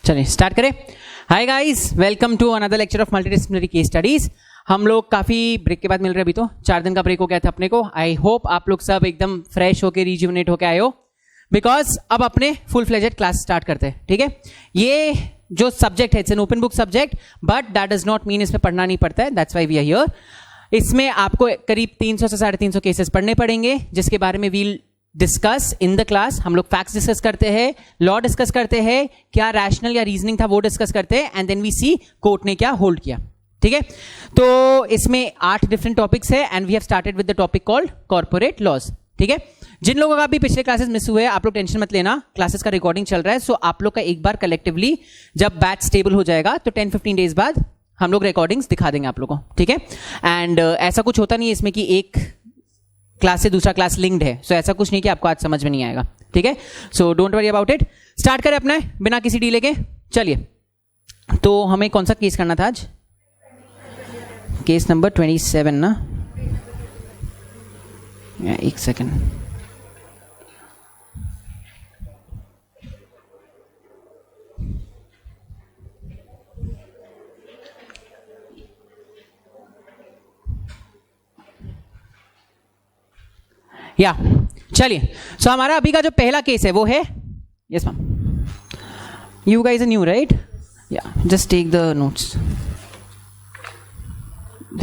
चलिए स्टार्ट करें। Hi guys, welcome to another lecture of multidisciplinary case studies. हम लोग काफ़ी ब्रेक के बाद मिल रहे हैं, अभी तो 4 दिन का ब्रेक हो गया था अपने को। आई होप आप लोग सब एकदम फ्रेश होके रिज्यूमिनेट होके आए हो, बिकॉज अब अपने फुल फ्लेजेड क्लास स्टार्ट करते हैं। ठीक है, ये जो सब्जेक्ट है it's an open book subject, but that does not mean इसमें पढ़ना नहीं पड़ता है। That's why we are here. इसमें आपको करीब 300 से 350 केसेस पढ़ने पड़ेंगे, जिसके बारे में we'll discuss in the class. हम लोग फैक्ट्स डिस्कस करते हैं, लॉ डिस्कस करते हैं, क्या रैशनल या रीजनिंग था वो डिस्कस करते हैं, and then we see court ने क्या होल्ड किया। ठीक है, तो इसमें 8 डिफरेंट टॉपिक्स है and we have started with the topic called corporate laws. ठीक है, जिन लोगों का भी पिछले क्लासेस मिस हुए आप लोग टेंशन मत लेना, क्लासेस का रिकॉर्डिंग चल रहा है। सो आप लोग का एक बार कलेक्टिवली जब बैच स्टेबल हो जाएगा तो 10-15 डेज बाद हम लोग रिकॉर्डिंग्स दिखा देंगे आप लोगों को। ठीक है, एंड ऐसा कुछ होता नहीं है इसमें कि एक क्लास से दूसरा क्लास लिंक्ड है। सो ऐसा कुछ नहीं कि आपको आज समझ में नहीं आएगा। ठीक है, so don't worry about it. Start करें अपना बिना किसी डीले के। चलिए, तो हमें कौन सा केस करना था आज? केस नंबर 27 ना? एक सेकेंड। या चलिए, सो हमारा अभी का जो पहला केस है वो है, yes ma'am, you guys are new right? या जस्ट टेक द नोट्स।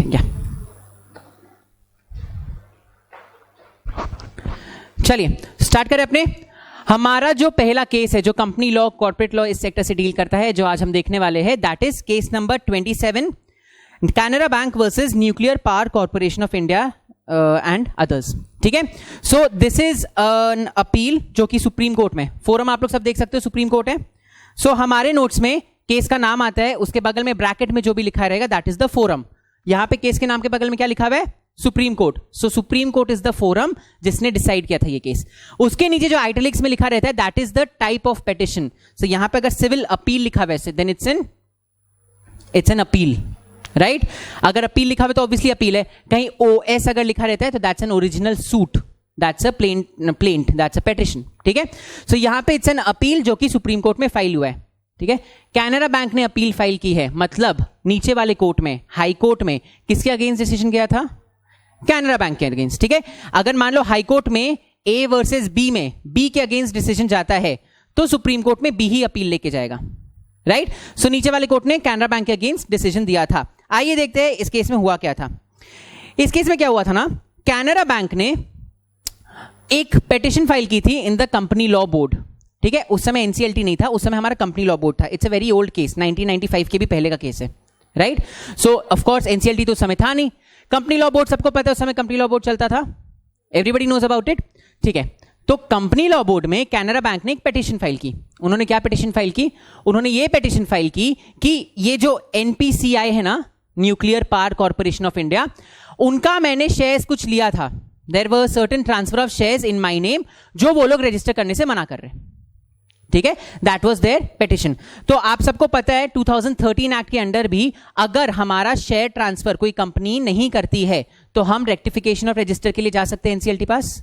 या चलिए स्टार्ट करें अपने। हमारा जो पहला केस है जो कंपनी लॉ, कॉर्पोरेट लॉ इस सेक्टर से डील करता है, जो आज हम देखने वाले हैं, that is case number 27, Canara bank versus nuclear power corporation of India and others. ठीक है, so this is an appeal जो कि सुप्रीम कोर्ट में, फोरम आप लोग सब देख सकते हो सुप्रीम कोर्ट है। सो हमारे नोट्स में केस का नाम आता है, उसके बगल में ब्रैकेट में जो भी लिखा रहेगा दैट इज द फोरम। यहां पे केस के नाम के बगल में क्या लिखा हुआ है? Supreme court. So supreme court is the forum जिसने डिसाइड किया था ये केस। उसके नीचे जो आइटलिक्स में लिखा रहता है that is the type of petition. So यहां पे अगर सिविल अपील लिखा हुआ है then it's an appeal, right? अगर अपील लिखा हुआ तो ऑब्वियसली अपील है। कहीं ओएस अगर लिखा रहता है तो that's an original suit, that's a plaint, that's a petition. ठीक है, सो यहां पे इट्स एन अपील जो कि सुप्रीम कोर्ट में फाइल हुआ है। ठीक है, कैनरा बैंक ने अपील फाइल की है, मतलब नीचे वाले कोर्ट में, हाई कोर्ट में किसके अगेंस्ट डिसीजन गया था? कैनरा बैंक के अगेंस्ट। ठीक है, अगर मान लो हाई कोर्ट में ए वर्सेस बी में बी के अगेंस्ट डिसीजन जाता है तो सुप्रीम कोर्ट में बी ही अपील लेके जाएगा, राइट? सो नीचे वाले कोर्ट ने कैनरा बैंक के अगेंस्ट डिसीजन दिया था। आइए देखते हैं इस केस में हुआ क्या था। इस केस में क्या हुआ था ना, कैनरा बैंक ने एक पेटिशन फाइल की थी in the company law board. ठीक है, उस समय एनसीएलटी नहीं था, उस समय हमारा कंपनी लॉ बोर्ड था। It's a very old case, 1995 के भी पहले का केस है, right? So of course NCLT तो उस समय था नहीं। कंपनी लॉ बोर्ड सबको पता है, उस समय कंपनी लॉ बोर्ड चलता था, एवरीबडी नोज अबाउट इट। ठीक है, तो कंपनी लॉ बोर्ड में कैनरा बैंक ने एक पिटीशन फाइल की। उन्होंने क्या पिटीशन फाइल की? उन्होंने ये पिटीशन फाइल की कि ये जो एनपीसीआई है ना, nuclear power corporation of India, उनका मैंने शेयर्स कुछ लिया था। There were certain transfer of shares in my name, जो वो लोग रजिस्टर करने से मना कर रहे हैं। ठीक है, दैट वाज देयर पिटीशन। तो आप सबको पता है 2013 एक्ट के अंडर भी अगर हमारा शेयर ट्रांसफर कोई कंपनी नहीं करती है तो हम रेक्टिफिकेशन ऑफ रजिस्टर के लिए जा सकते हैं एनसीएलटी पास,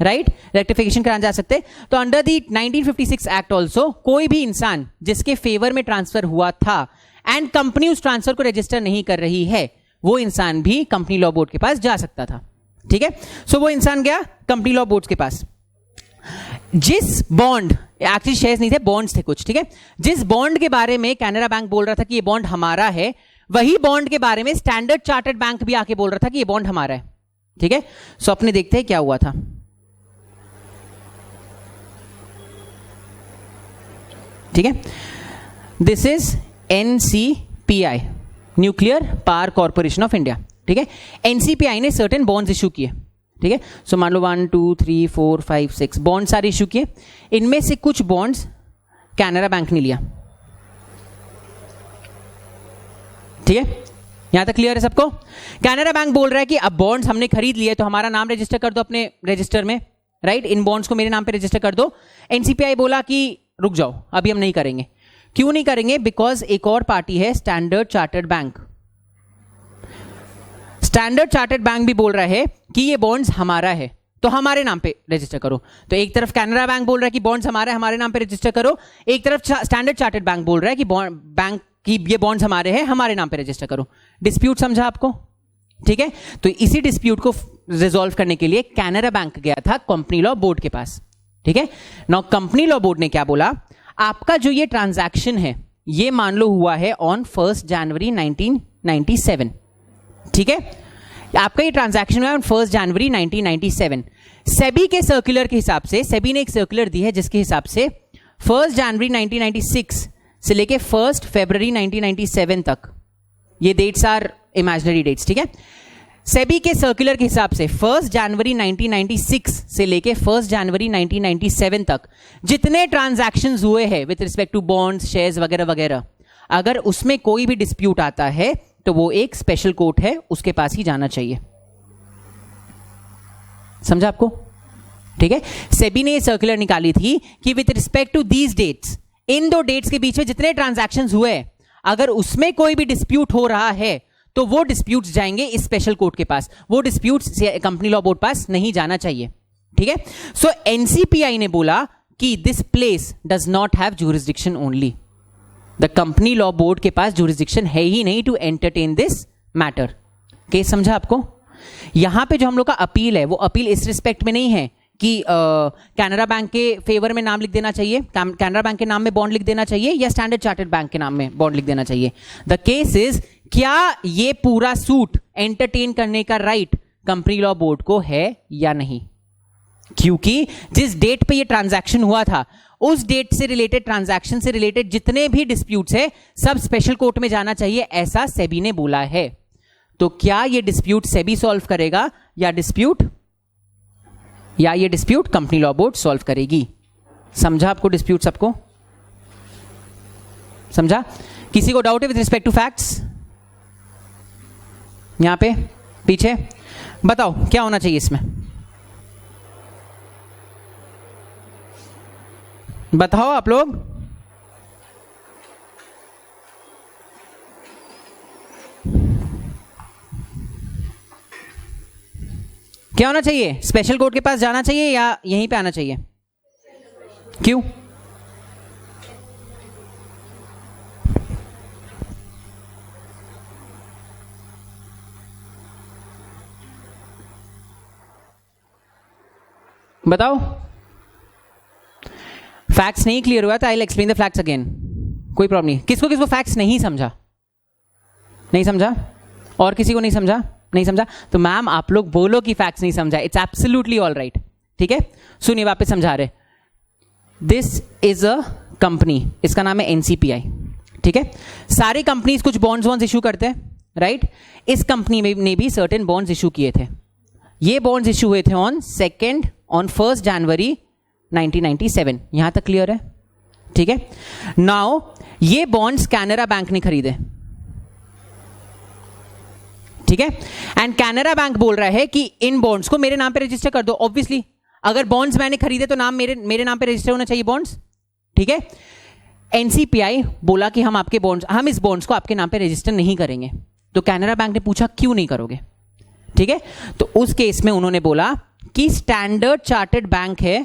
राइट? रेक्टिफिकेशन कराने जा सकते हैं। तो अंडर दी 1956 एक्ट ऑल्सो कोई भी इंसान जिसके फेवर में ट्रांसफर हुआ था एंड कंपनी उस ट्रांसफर को रजिस्टर नहीं कर रही है, वो इंसान भी कंपनी लॉ बोर्ड के पास जा सकता था। ठीक है, सो वो इंसान गया कंपनी लॉ बोर्ड के पास। जिस बॉन्ड, एक्चुअली शेयर्स नहीं थे, बॉन्ड्स थे कुछ। ठीक है, जिस बॉन्ड के बारे में कैनरा बैंक बोल रहा था कि ये बॉन्ड हमारा है, वही बॉन्ड के बारे में स्टैंडर्ड चार्टर्ड बैंक भी आके बोल रहा था कि ये बॉन्ड हमारा है। ठीक है, सो अपने देखते हैं क्या हुआ था। ठीक है, this is NCPI, nuclear power corporation of India. ठीक है, एनसीपीआई ने सर्टेन बॉन्ड्स इशू किए। ठीक है, सो मान लो 1 2 3 4 5 6 बॉन्ड सारे इशू किए। इनमें से कुछ बॉन्ड्स कैनरा बैंक ने लिया। ठीक है, यहां तक क्लियर है सबको? कैनरा बैंक बोल रहा है कि अब बॉन्ड्स हमने खरीद लिए तो हमारा नाम रजिस्टर कर दो अपने रजिस्टर में, राइट? इन बॉन्ड्स को मेरे नाम पे रजिस्टर कर दो। एनसीपीआई बोला कि रुक जाओ, अभी हम नहीं करेंगे। क्यों नहीं करेंगे? बिकॉज एक और पार्टी है standard chartered bank. Standard chartered bank भी बोल रहा है कि ये बॉन्ड्स हमारा है, तो हमारे नाम पे रजिस्टर करो। तो एक तरफ कैनरा बैंक बोल रहा है कि बॉन्ड्स हमारे नाम पे रजिस्टर करो, एक तरफ स्टैंडर्ड चार्टर्ड बैंक बोल रहा है कि बैंक की ये बॉन्ड्स हमारे हैं, हमारे नाम पे रजिस्टर करो। डिस्प्यूट समझा आपको? ठीक है, तो इसी डिस्प्यूट को रिजॉल्व करने के लिए कैनरा बैंक गया था कंपनी लॉ बोर्ड के पास। ठीक है, नाउ कंपनी लॉ बोर्ड ने क्या बोला, आपका जो ये ट्रांजैक्शन है ये मान लो हुआ है ऑन 1 जनवरी 1997। ठीक है, आपका ये ट्रांजैक्शन हुआ है ऑन 1 जनवरी 1997। सेबी के सर्कुलर के हिसाब से, सेबी ने एक सर्कुलर दी है जिसके हिसाब से 1 जनवरी 1996 से लेके 1 फरवरी 1997 तक, ये डेट्स आर इमेजिनरी डेट्स। ठीक है, सेबी के सर्कुलर के हिसाब से 1 जनवरी 1996 से लेके 1 जनवरी 1997 तक जितने ट्रांजैक्शंस हुए हैं with respect to bonds, shares वगैरह वगैरह, अगर उसमें कोई भी डिस्प्यूट आता है तो वो एक स्पेशल कोर्ट है, उसके पास ही जाना चाहिए। समझा आपको? ठीक है, सेबी ने ये सर्कुलर निकाली थी कि with respect to these dates, इन दो डेट्स के बीच में जितने ट्रांजैक्शंस हुए, अगर उसमें कोई भी डिस्प्यूट हो रहा है तो वो डिस्प्यूट्स जाएंगे इस स्पेशल कोर्ट के पास, वो डिस्प्यूट्स कंपनी लॉ बोर्ड पास नहीं जाना चाहिए। ठीक है, सो एनसीपीआई ने बोला कि this place does not have jurisdiction only, the company law board के पास ज्यूरिसडिक्शन है ही नहीं to entertain this matter. Case समझा आपको? यहां पे जो हम लोग का अपील है वो अपील इस रिस्पेक्ट में नहीं है कि कैनरा बैंक के फेवर में नाम लिख देना चाहिए, कैनरा बैंक के नाम में बॉन्ड लिख देना चाहिए, या स्टैंडर्ड चार्टर्ड बैंक के नाम में बॉन्ड लिख देना चाहिए। द केस इज, क्या ये पूरा सूट एंटरटेन करने का राइट कंपनी लॉ बोर्ड को है या नहीं? क्योंकि जिस डेट पे ये ट्रांजैक्शन हुआ था उस डेट से रिलेटेड, ट्रांजैक्शन से रिलेटेड जितने भी डिस्प्यूट्स है सब स्पेशल कोर्ट में जाना चाहिए, ऐसा सेबी ने बोला है। तो क्या ये डिस्प्यूट सेबी सॉल्व करेगा या ये dispute company law board solve करेगी? समझा आपको डिस्प्यूट? सबको समझा? किसी को डाउट है विद रिस्पेक्ट टू फैक्ट्स? यहां पे पीछे बताओ क्या होना चाहिए इसमें, बताओ आप लोग। क्या होना चाहिए? स्पेशल कोर्ट के पास जाना चाहिए या यहीं पे आना चाहिए? क्यों? बताओ। फैक्ट्स नहीं क्लियर हुआ तो I will explain the facts again, कोई प्रॉब्लम नहीं। किसको किसको फैक्ट्स नहीं समझा? नहीं समझा? और किसी को नहीं समझा? नहीं समझा तो मैम आप लोग बोलो कि फैक्ट्स नहीं समझा, इट्स एब्सोल्युटली ऑल राइट। ठीक है, सुनिए वापस समझा रहे। दिस इज अ कंपनी, इसका नाम है एनसीपीआई। ठीक है, सारी कंपनीज कुछ बॉन्ड्स इशू करते हैं, राइट? इस कंपनी ने भी सर्टेन बॉन्ड्स इशू किए थे। ये बॉन्ड्स इशू हुए थे ऑन 1 जनवरी 1997। यहां तक क्लियर है? ठीक है, नाउ ये बॉन्ड्स कैनरा बैंक ने खरीदे। ठीक है, एंड कैनरा बैंक बोल रहा है कि इन बॉन्ड्स को मेरे नाम पे रजिस्टर कर दो। ऑब्वियसली अगर बॉन्ड्स मैंने खरीदे तो नाम मेरे नाम पे रजिस्टर होना चाहिए बॉन्ड्स। ठीक है, एनसीपीआई बोला कि हम इस बॉन्ड्स को आपके नाम पे रजिस्टर नहीं करेंगे। तो कैनरा बैंक ने पूछा क्यों नहीं करोगे? ठीक है, तो उस केस में उन्होंने बोला कि स्टैंडर्ड चार्टर्ड बैंक है,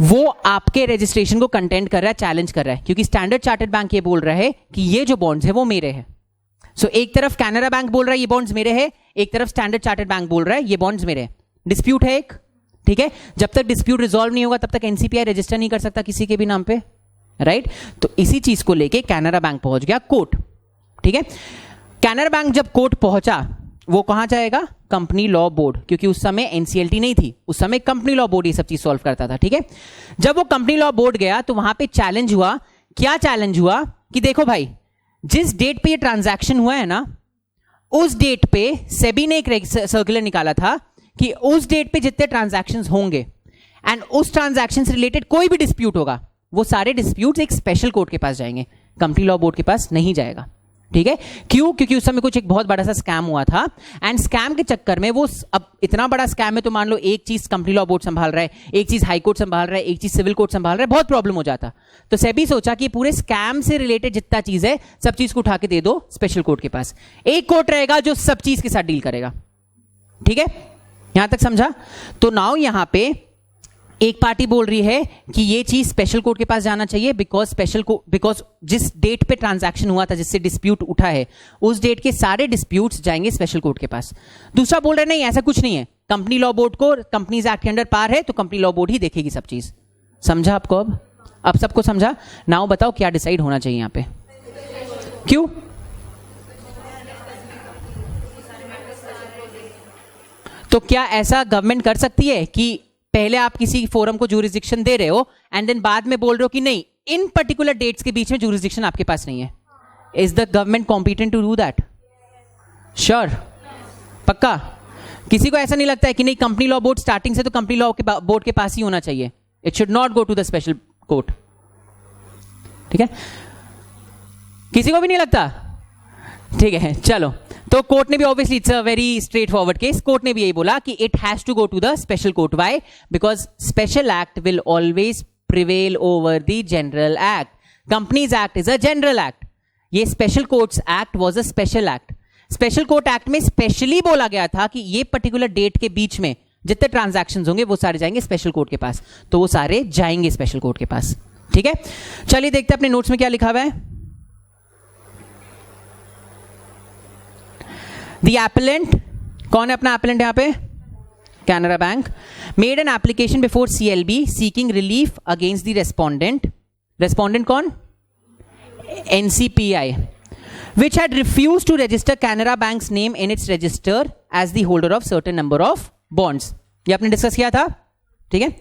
वो आपके रजिस्ट्रेशन को कंटेंट कर रहा है, चैलेंज कर रहा है, क्योंकि स्टैंडर्ड चार्टर्ड बैंक ये बोल रहा है कि ये जो बॉन्ड्स है वो मेरे हैं। सो एक तरफ कैनरा बैंक बोल रहा है ये बॉन्ड्स मेरे हैं, एक तरफ स्टैंडर्ड चार्टर्ड बैंक बोल रहा है ये बॉन्ड्स मेरे हैं। डिस्प्यूट है एक। ठीक है, जब तक डिस्प्यूट रिजॉल्व नहीं होगा तब तक एनसीपीआई रजिस्टर नहीं कर सकता किसी के भी नाम पे, राइट? तो इसी चीज को लेके कैनरा बैंक पहुंच गया कोर्ट। ठीक है, कैनरा बैंक जब कोर्ट पहुंचा वो कहां जाएगा? कंपनी लॉ बोर्ड, क्योंकि उस समय एनसीएलटी नहीं थी, उस समय कंपनी लॉ बोर्ड ये सब चीज सॉल्व करता था। ठीक है, जब वो कंपनी लॉ बोर्ड गया तो वहां पे चैलेंज हुआ। क्या चैलेंज हुआ? कि देखो भाई, जिस डेट पे ये ट्रांजैक्शन हुआ है ना, उस डेट पे सेबी ने एक सर्कुलर निकाला था कि उस डेट पे जितने ट्रांजैक्शंस होंगे एंड उस ट्रांजैक्शन से रिलेटेड कोई भी डिस्प्यूट होगा, वो सारे डिस्प्यूट्स एक स्पेशल कोर्ट के पास जाएंगे, कंपनी लॉ बोर्ड के पास नहीं जाएगा। ठीक है, क्यों? क्योंकि उस समय कुछ एक बहुत बड़ा सा स्कैम हुआ था, एंड स्कैम के चक्कर में वो, अब इतना बड़ा स्कैम है तो मान लो एक चीज कंपनी लॉ बोर्ड संभाल रहा है, एक चीज हाई कोर्ट संभाल रहा है, एक चीज सिविल कोर्ट संभाल रहा है, बहुत प्रॉब्लम हो जाता। तो सेबी सोचा कि पूरे स्कैम से रिलेटेड जितना चीज है सब चीज को उठा के दे दो स्पेशल कोर्ट के पास, एक कोर्ट रहेगा जो सब चीज के साथ डील करेगा। ठीक है, यहां तक समझा? तो नाउ यहां पे एक पार्टी बोल रही है कि ये चीज स्पेशल कोर्ट के पास जाना चाहिए बिकॉज जिस डेट पे ट्रांजैक्शन हुआ था, जिससे डिस्प्यूट उठा है, उस डेट के सारे डिस्प्यूट्स जाएंगे स्पेशल कोर्ट के पास। दूसरा बोल रहे नहीं, ऐसा कुछ नहीं है, कंपनी लॉ बोर्ड को कंपनीज एक्ट के अंडर पार है, तो कंपनी लॉ बोर्ड ही देखेगी सब चीज। समझा आपको? अब सबको समझा? नाउ बताओ क्या डिसाइड होना चाहिए यहां पे? क्यों? तो क्या ऐसा गवर्नमेंट कर सकती है कि पहले आप किसी फोरम को ज्यूरिसडिक्शन दे रहे हो एंड देन बाद में बोल रहे हो कि नहीं, इन पर्टिकुलर डेट्स के बीच में ज्यूरिसडिक्शन आपके पास नहीं है? Is the government competent to do that? Sure? पक्का? किसी को ऐसा नहीं लगता है कि नहीं, कंपनी लॉ बोर्ड स्टार्टिंग से तो कंपनी लॉ के बोर्ड के पास ही होना चाहिए, it should not go to the special court? ठीक है, किसी को भी नहीं लगता? ठीक है, चलो। तो कोर्ट ने भी obviously, it's a very straight forward case, court ने भी यही बोला कि it has to go to the special court. Why? Because special act will always prevail over the general act. Companies act is a general act, ये special courts act was a special act. Special court act में specially बोला गया था कि ये particular date के बीच में जितने ट्रांजैक्शंस होंगे वो सारे जाएंगे स्पेशल कोर्ट के पास, तो वो सारे जाएंगे स्पेशल कोर्ट के पास। ठीक है, चलिए देखते हैं अपने नोट्स में क्या लिखा हुआ है। The appellant, कौन है अपना appellant यहां पे? Canara bank, made an application before CLB seeking relief against the respondent. Respondent कौन? NCPI, which had refused to register Canara Bank's name in its register as the holder of certain number of bonds. ये आपने discuss किया था, ठीक है?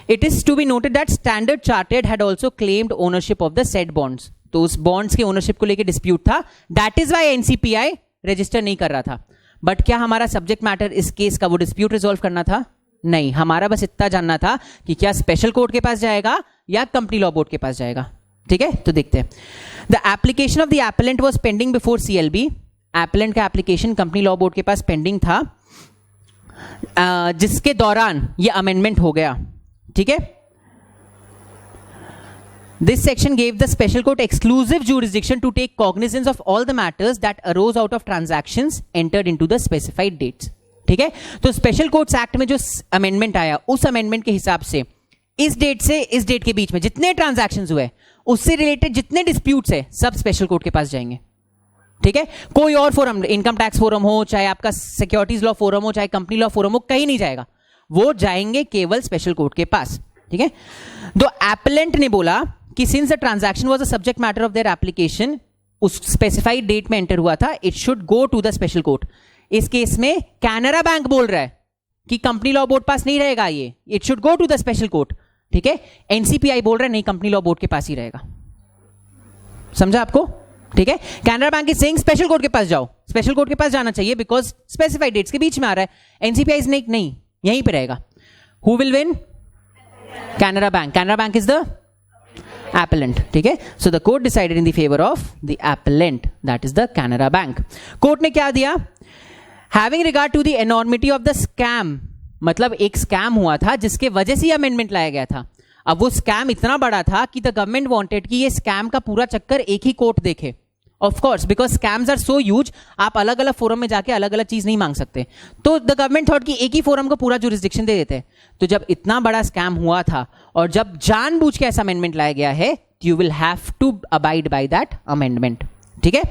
It is to be noted that Standard Chartered had also claimed ownership of the said bonds. तो उस bonds के ownership को लेके dispute था, that is why NCPI register नहीं कर रहा था। बट क्या हमारा सब्जेक्ट मैटर इस केस का वो डिस्प्यूट रिजॉल्व करना था? नहीं, हमारा बस इतना जानना था कि क्या स्पेशल कोर्ट के पास जाएगा या कंपनी लॉ बोर्ड के पास जाएगा। ठीक है, तो देखते हैं। The application of the appellant was pending before CLB। Appellant का एप्लीकेशन कंपनी लॉ बोर्ड के पास पेंडिंग था, जिसके दौरान ये अमेंडमेंट हो गया। ठीक है, this section gave the special court exclusive jurisdiction to take cognizance of all the matters that arose out of transactions entered into the specified dates. ठीक है, तो स्पेशल कोर्ट्स एक्ट में जो अमेंडमेंट आया, उस अमेंडमेंट के हिसाब से इस डेट से इस डेट के बीच में जितने ट्रांजैक्शंस हुए, उससे रिलेटेड जितने डिस्प्यूट्स है, सब स्पेशल कोर्ट के पास जाएंगे। ठीक है, कोई और फोरम, इनकम टैक्स फोरम हो, चाहे आपका सिक्योरिटीज लॉ फोरम हो, चाहे कंपनी लॉ फोरम हो, कहीं नहीं जाएगा, वो जाएंगे केवल स्पेशल कोर्ट के पास। ठीक है, तो एपेलेंट ने बोला कि since the transaction was a subject matter of their application, उस स्पेसिफाइड डेट में एंटर हुआ था, इट should go to the special कोर्ट। इस केस में कैनरा बैंक बोल रहा है कि कंपनी लॉ बोर्ड पास नहीं रहेगा, ये it should go to the special court. ठीक है, एनसीपीआई बोल रहा है नहीं, कंपनी लॉ बोर्ड के पास ही रहेगा। समझा आपको? ठीक है, Canara bank is saying special court के पास जाओ, स्पेशल कोर्ट के पास जाना चाहिए बिकॉज स्पेसिफाइड डेट्स के बीच में आ रहा है। एनसीपीआई इज नहीं, यहीं पे रहेगा। Who will win? Canara bank. Canara bank is the appellant. ठीक है, so the court decided in the favor of the appellant, that is the Canara Bank. Court ने क्या दिया? Having regard to the enormity of the scam, मतलब एक scam हुआ था जिसके वजह से अमेंडमेंट लाया गया था। अब वो स्कैम इतना बड़ा था कि द गवर्नमेंट वांटेड कि ये स्कैम का पूरा चक्कर एक ही कोर्ट देखे। Of course, because scams are so huge, आप अलग अलग फोरम में जाके अलग अलग चीज नहीं मांग सकते, तो द गवर्नमेंट थॉट कि एक ही फोरम को पूरा जुरिस्डिक्शन दे देते। तो जब इतना बड़ा स्कैम हुआ था और जब जानबूझ के ऐसा अमेंडमेंट लाया गया है, you will have to abide by that amendment. ठीक है,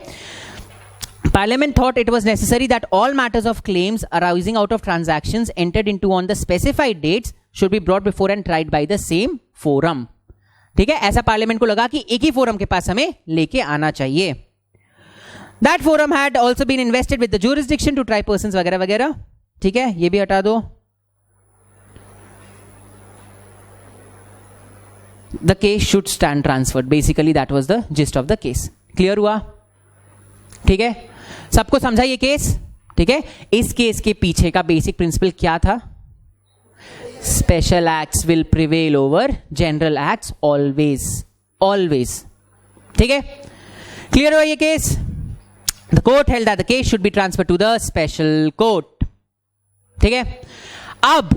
Parliament thought it was necessary that all matters of claims arising out of transactions entered into on the specified dates should be brought before and tried by the same forum. ठीक है, ऐसा parliament को लगा कि एक ही forum के पास हमें लेके आना चाहिए। That forum had also been invested with the jurisdiction to try persons वगैरह वगैरह। ठीक है, ये भी हटा दो। The case should stand transferred. Basically that was the gist of the case. Clear हुआ? ठीक है, सबको समझा ये केस? ठीक है, इस केस के पीछे का बेसिक प्रिंसिपल क्या था? Special acts will prevail over general acts always, always. ठीक है, क्लियर हुआ ये case? The court held that the case should be transferred to the special court. ठीक है, अब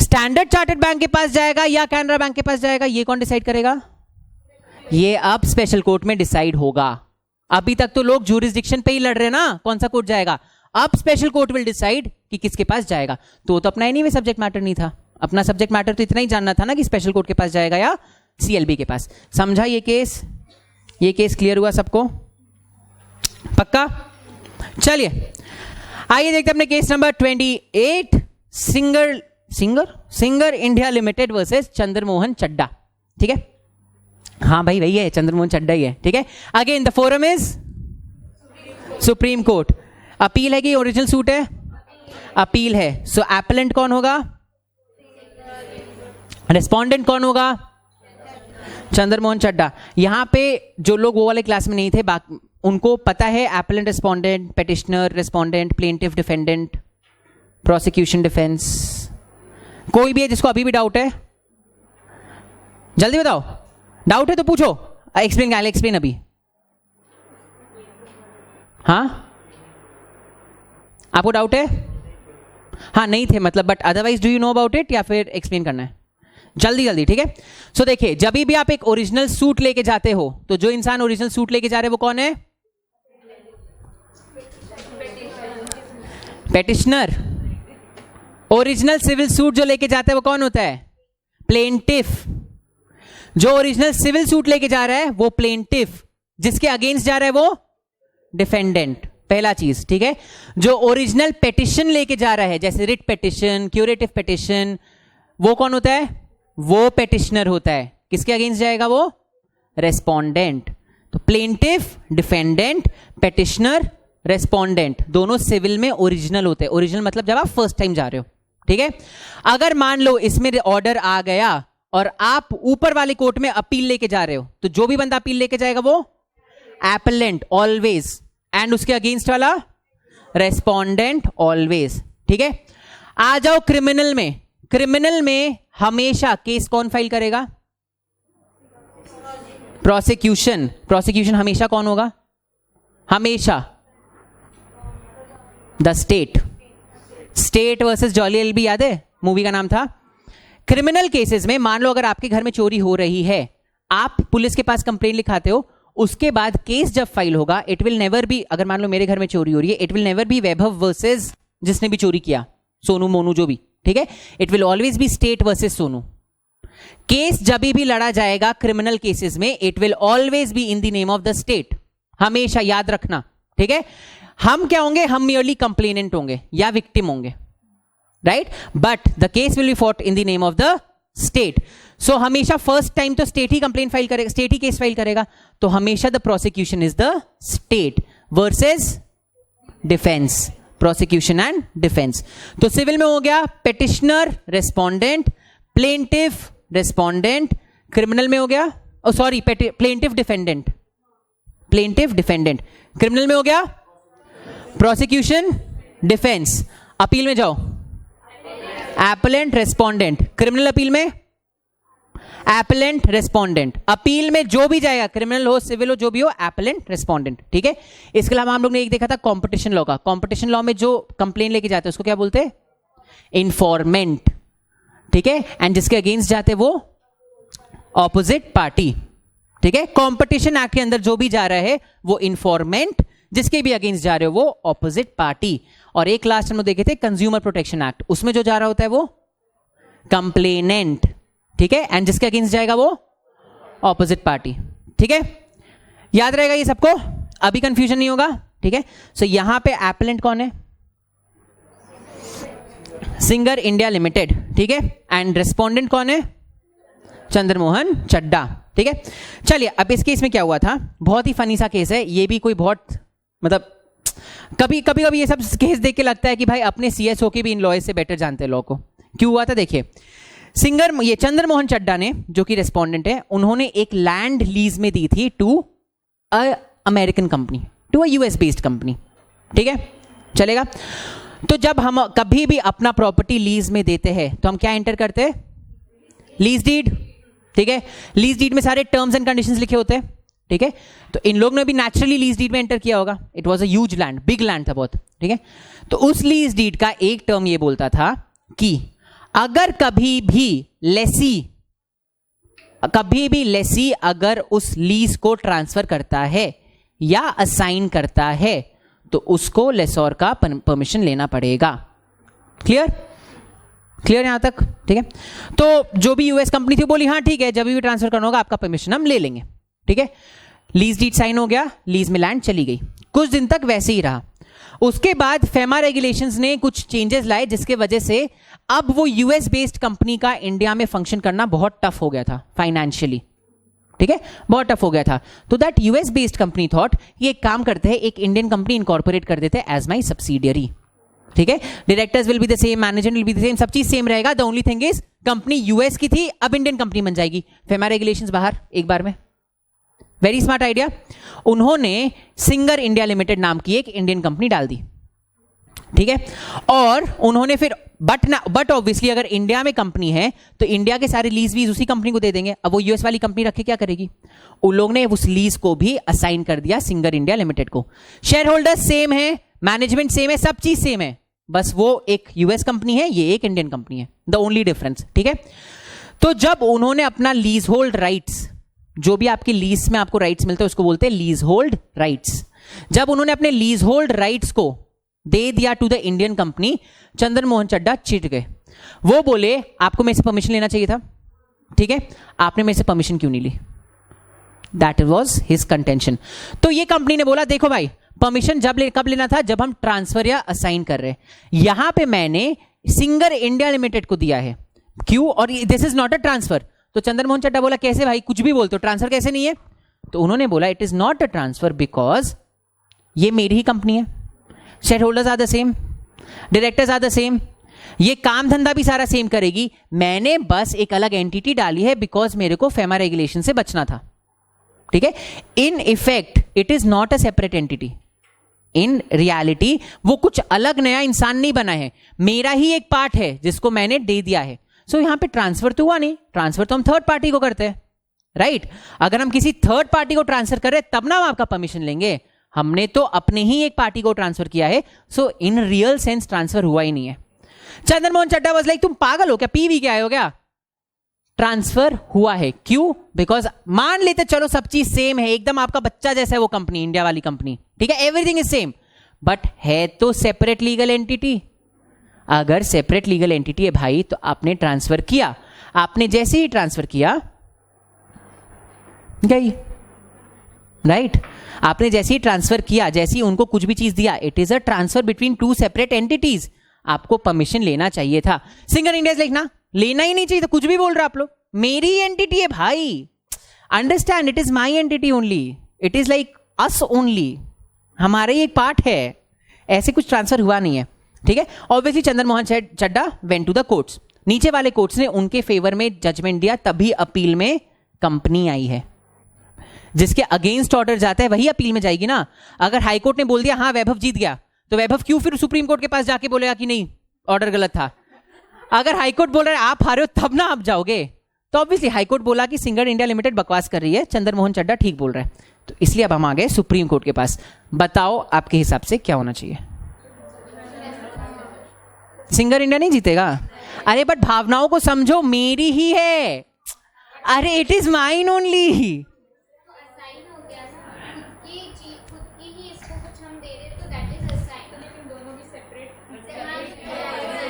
स्टैंडर्ड चार्टर्ड बैंक के पास जाएगा या कैनरा बैंक के पास जाएगा, ये कौन डिसाइड करेगा? ये अब स्पेशल कोर्ट में डिसाइड होगा। अभी तक तो लोग ज्यूरिसडिक्शन पे ही लड़ रहे हैं ना, कौन सा कोर्ट जाएगा। अब स्पेशल कोर्ट विल डिसाइड कि किसके पास जाएगा। तो अपना एनीवे सब्जेक्ट मैटर नहीं था, अपना सब्जेक्ट मैटर तो इतना ही जानना था ना कि स्पेशल कोर्ट के पास जाएगा या सीएलबी के पास। समझा ये केस क्लियर हुआ सबको, पक्का। चलिए आइए देखते हैं अपने case number 28, Singer India limited versus Chandramohan Chadda. ठीक है, हाँ भाई वही है, चंद्रमोहन चड्डा ही है। ठीक है, again the forum is supreme court. Appeal है कि ओरिजिनल सूट है? अपील है। सो एपेलेंट कौन होगा? रेस्पोंडेंट कौन होगा? चंद्रमोहन चड्डा। यहां पे जो लोग वो वाले क्लास में नहीं थे, उनको पता है appellant, respondent, petitioner, respondent, plaintiff, defendant, prosecution, defence. कोई भी है जिसको अभी भी डाउट है? जल्दी बताओ, डाउट है तो पूछो। एक्सप्लेन अभी। हाँ आपको डाउट है? हाँ नहीं थे मतलब, but otherwise do you know about it या फिर एक्सप्लेन करना है? जल्दी। ठीक है, सो देखिए जब भी आप एक ओरिजिनल सूट लेके जाते हो तो जो इंसान ओरिजिनल सूट लेके जा रहे हैं वो कौन है? पेटिशनर। ओरिजिनल सिविल सूट जो लेके जाता है वो कौन होता है? प्लेंटिफ। जो ओरिजिनल सिविल सूट लेके जा रहा है वो प्लेंटिफ, जिसके अगेंस्ट जा रहा है वो डिफेंडेंट। पहला चीज, ठीक है। जो ओरिजिनल पेटिशन लेके जा रहा है, जैसे रिट पेटिशन, क्यूरेटिव पेटिशन, वो कौन होता है? वो पेटिशनर होता है। किसके अगेंस्ट जाएगा वो? रेस्पोंडेंट। तो प्लेंटिफ, डिफेंडेंट, पेटिशनर, रेस्पोंडेंट दोनों सिविल में ओरिजिनल होते हैं। ओरिजिनल मतलब जब आप फर्स्ट टाइम जा रहे हो। ठीक है, अगर मान लो इसमें ऑर्डर आ गया और आप ऊपर वाले कोर्ट में अपील लेके जा रहे हो, तो जो भी बंदा अपील लेके जाएगा वो एपेलेंट ऑलवेज, एंड उसके अगेंस्ट वाला रेस्पोंडेंट ऑलवेज। ठीक है, आ जाओ क्रिमिनल में। क्रिमिनल में हमेशा केस कौन फाइल करेगा? प्रोसिक्यूशन। प्रोसिक्यूशन हमेशा कौन होगा? हमेशा the state versus Jolly LLB, याद है मूवी का नाम था। क्रिमिनल केसेस में मान लो अगर आपके घर में चोरी हो रही है, आप पुलिस के पास कंप्लेंट लिखाते हो, उसके बाद केस जब फाइल होगा, इट विल नेवर बी, अगर मान लो मेरे घर में चोरी हो रही है, it will never be Vaibhav versus जिसने भी चोरी किया, सोनू मोनू जो भी। ठीक है, it will always be state versus Sonu. Case जब भी लड़ा जाएगा क्रिमिनल केसेस में, it will always be in the name of the state. हमेशा याद रखना। ठीक है, हम क्या होंगे? हम मियरली कंप्लेनेंट होंगे या विक्टिम होंगे, right? But the case will be fought in the name of the state. So हमेशा फर्स्ट टाइम तो स्टेट ही कंप्लेंट फाइल करेगा, स्टेट ही केस फाइल करेगा। तो हमेशा the prosecution is the state versus defence, prosecution and defence. तो civil में हो गया petitioner, respondent, plaintiff, respondent. Criminal में हो गया plaintiff, defendant, plaintiff, defendant. Criminal में हो गया प्रोसिक्यूशन, डिफेंस। अपील में जाओ, एपेलेंट, रेस्पोंडेंट। क्रिमिनल अपील में एपेलेंट, रेस्पोंडेंट। अपील में जो भी जाएगा, क्रिमिनल हो, सिविल हो, जो भी हो, एपेलेंट, रेस्पोंडेंट। ठीक है, इसके अलावा हम लोग ने एक देखा था कॉम्पिटिशन लॉ का। कॉम्पिटिशन लॉ में जो कंप्लेन लेके जाते हैं उसको क्या बोलते हैं? इंफॉर्मेंट। ठीक है, एंड जिसके अगेंस्ट जाते वो ऑपोजिट पार्टी। ठीक है, कॉम्पिटिशन एक्ट के अंदर जो भी जा रहा है वो इंफॉर्मेंट, जिसके भी अगेंस्ट जा रहे हो वो ऑपोजिट पार्टी। और एक लास्ट हम लोग देखे थे कंज्यूमर प्रोटेक्शन एक्ट, उसमें जो जा रहा होता है वो कंप्लेनेंट। ठीक है, एंड जिसके अगेंस्ट जाएगा वो ऑपोजिट पार्टी। ठीक है, याद रहेगा ये सबको, अभी कंफ्यूजन नहीं होगा। ठीक है, सो यहां पे एपेलेंट कौन है? Singer India limited. ठीक है, एंड रेस्पोंडेंट कौन है? चंद्रमोहन चड्डा। ठीक है, चलिए अब इस केस में क्या हुआ था, बहुत ही फनी सा केस है ये भी। कोई बहुत मतलब कभी कभी ये सब केस देख के लगता है कि भाई अपने सीएस होके भी इन लॉयर्स से बेटर जानते हैं लॉ को। क्यों हुआ था देखिए, ये चंद्रमोहन चड्डा ने, जो कि रेस्पोंडेंट है, उन्होंने एक लैंड लीज में दी थी to a American company, to a US based company. ठीक है, चलेगा। तो जब हम कभी भी अपना प्रॉपर्टी लीज में देते हैं तो हम क्या एंटर करते हैं? Lease deed. ठीक है, लीज डीड में सारे टर्म्स एंड कंडीशंस लिखे होते हैं। ठीक है, तो इन लोग ने भी नेचुरली लीज डीड में एंटर किया होगा। It was a huge land, big land था बहुत। ठीक है, तो उस लीज डीड का एक टर्म ये बोलता था कि अगर कभी भी लेसी अगर उस लीज को ट्रांसफर करता है या असाइन करता है तो उसको लेसोर का परमिशन लेना पड़ेगा। क्लियर? क्लियर यहां तक? ठीक है। तो जो भी यूएस कंपनी थी बोली हाँ ठीक है, जब भी ट्रांसफर करना होगा आपका परमिशन हम ले लेंगे। ठीक है, लीज डीड साइन हो गया, लीज में लैंड चली गई, कुछ दिन तक वैसे ही रहा। उसके बाद फेमा रेगुलेशंस ने कुछ चेंजेस लाए जिसके वजह से अब वो यूएस बेस्ड कंपनी का इंडिया में फंक्शन करना बहुत टफ हो गया था फाइनेंशियली। ठीक है, बहुत टफ हो गया था। तो that US based company thought ये एक काम करते हैं, एक इंडियन कंपनी इनकॉर्पोरेट कर देते हैं एज माई सब्सिडियरी। ठीक है, directors will be the same, management will be the same, सब चीज सेम रहेगा। The only thing is company US की थी, अब इंडियन कंपनी बन जाएगी। फेमा रेगुलेशंस बाहर एक बार में। Very smart idea. उन्होंने सिंगर इंडिया लिमिटेड नाम की एक इंडियन कंपनी डाल दी। ठीक है, और उन्होंने फिर बट ऑब्वियसली अगर इंडिया में कंपनी है तो इंडिया के सारे लीज वीज उसी कंपनी को दे देंगे। अब वो यूएस वाली कंपनी रखे क्या करेगी? उन लोग ने उस लीज को भी असाइन कर दिया सिंगर इंडिया लिमिटेड को। शेयर होल्डर्स सेम है, मैनेजमेंट सेम है, सब चीज सेम है, बस वो एक यूएस कंपनी है, ये एक इंडियन कंपनी है, द ओनली डिफरेंस। ठीक है, तो जब उन्होंने अपना लीज होल्ड राइट्स, जो भी आपकी लीज में आपको राइट्स मिलते हैं उसको बोलते हैं लीज होल्ड राइट्स, जब उन्होंने अपने लीज होल्ड राइट्स को दे दिया टू द इंडियन कंपनी, चंद्र मोहन चड्डा चिढ़ गए। वो बोले आपको मेरे से परमिशन लेना चाहिए था। ठीक है, आपने मेरे से परमिशन क्यों नहीं ली? That was his contention. तो ये कंपनी ने बोला देखो भाई, परमिशन कब लेना था? जब हम ट्रांसफर या असाइन कर रहे हैं। यहां पे मैंने सिंगर इंडिया लिमिटेड को दिया है, क्यों? और this is not a transfer. तो चंद्र मोहन चड्डा बोला कैसे भाई, कुछ भी बोलते हो, ट्रांसफर कैसे नहीं है? तो उन्होंने बोला it is not a transfer because ये मेरी ही कंपनी है, share holders are the same, directors are the same, ये काम धंधा भी सारा सेम करेगी, मैंने बस एक अलग एंटिटी डाली है बिकॉज मेरे को फेमा रेगुलेशन से बचना था। ठीक है, in effect it is not a separate entity, in reality वो कुछ अलग नया इंसान नहीं बना है, मेरा ही एक पार्ट है जिसको मैंने दे दिया है। सो यहां पे ट्रांसफर तो हुआ नहीं, ट्रांसफर तो हम थर्ड पार्टी को करते हैं, राइट? अगर हम किसी थर्ड पार्टी को ट्रांसफर कर रहे तब ना हम आपका परमिशन लेंगे, हमने तो अपने ही एक पार्टी को ट्रांसफर किया है, सो इन रियल सेंस ट्रांसफर हुआ ही नहीं है। चंद्र मोहन चड्डा वाज लाइक तुम पागल हो क्या, पीवी के आए हो क्या? ट्रांसफर हुआ है, क्यों? बिकॉज मान लेते चलो सब चीज सेम है, एकदम आपका बच्चा जैसा है वो कंपनी, इंडिया वाली कंपनी, ठीक है, एवरीथिंग इज सेम, बट है तो सेपरेट लीगल एंटिटी। अगर सेपरेट लीगल एंटिटी है भाई तो आपने ट्रांसफर किया, आपने जैसे ही ट्रांसफर किया गई, राइट? आपने जैसे ही ट्रांसफर किया, जैसे ही उनको कुछ भी चीज दिया, it is a transfer between two separate entities, आपको परमिशन लेना चाहिए था। सिंगर इंडिया लिखना लेना ही नहीं चाहिए था, कुछ भी बोल रहे आप लोग, मेरी एंटिटी है भाई, understand, it is my entity only, it is like us only, हमारा ही एक पार्ट है, ऐसे कुछ ट्रांसफर हुआ नहीं है। ठीक है, obviously Chandra Mohan Chadda went to the courts, नीचे वाले कोर्ट्स ने उनके फेवर में जजमेंट दिया, तभी अपील में कंपनी आई है। जिसके अगेंस्ट ऑर्डर जाता है वही अपील में जाएगी ना। अगर हाईकोर्ट ने बोल दिया हाँ वैभव जीत गया, तो वैभव क्यों फिर सुप्रीम कोर्ट के पास जाके बोलेगा कि नहीं ऑर्डर गलत था? अगर हाईकोर्ट बोल रहा है आप हारे हो तब ना आप जाओगे। तो ऑब्वियसली हाईकोर्ट बोला कि सिंगर इंडिया लिमिटेड बकवास कर रही है, चंद्र मोहन चड्डा ठीक बोल रहा है, तो इसलिए अब हम आ गए सुप्रीम कोर्ट के पास। बताओ आपके हिसाब से क्या होना चाहिए? सिंगर इंडिया नहीं जीतेगा? अरे बट भावनाओं को समझो, मेरी ही है, अरे इट इज माइन ओनली।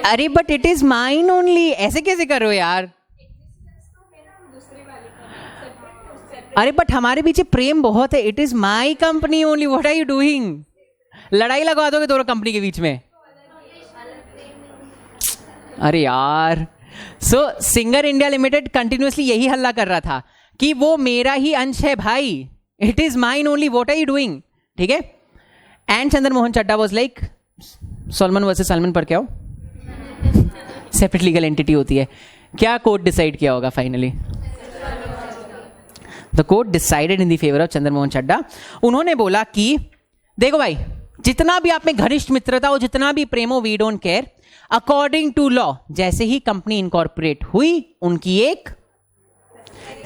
अरे but it is mine only, ऐसे कैसे कर रहे हो यार? अरे बट हमारे पीछे प्रेम बहुत है, it is my company only, what are you doing? लड़ाई लगवा दोगे दोनों कंपनी के बीच में? अरे यार, सो सिंगर इंडिया लिमिटेड कंटिन्यूअसली यही हल्ला कर रहा था कि वो मेरा ही अंश है भाई, it is mine only, what are you doing? ठीक है, and Chandra Mohan Chadda was like Salman versus Salman पर क्या हो, सेपरेट लीगल एंटिटी होती है। क्या कोर्ट डिसाइड किया होगा finally? The court decided in the favour of Chandra Mohan Chadda. उन्होंने बोला कि देखो भाई, जितना भी आप में घनिष्ठ मित्रता हो, जितना भी प्रेम हो, we don't care, according to law जैसे ही कंपनी इनकॉर्पोरेट हुई, उनकी एक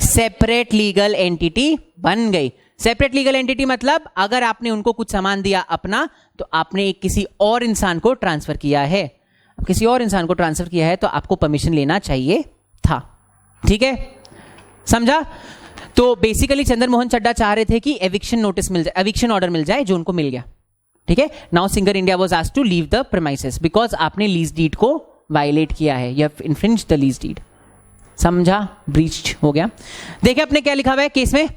सेपरेट लीगल एंटिटी बन गई। सेपरेट लीगल एंटिटी मतलब अगर आपने उनको कुछ सामान दिया अपना, तो आपने एक किसी और इंसान को ट्रांसफर किया है, किसी और इंसान को ट्रांसफर किया है तो आपको परमिशन लेना चाहिए था। ठीक है, समझा? तो बेसिकली चंद्र मोहन चड्डा चाह रहे थे कि एविक्शन नोटिस मिल जाए, एविक्शन ऑर्डर मिल जाए, जो उनको मिल गया, ठीक है। Now singer India was asked to leave the premises because आपने लीज डीड को वायलेट किया है, you have infringed the lease deed. समझा, ब्रीच्ड हो गया। देखिए आपने क्या लिखा हुआ है केस में,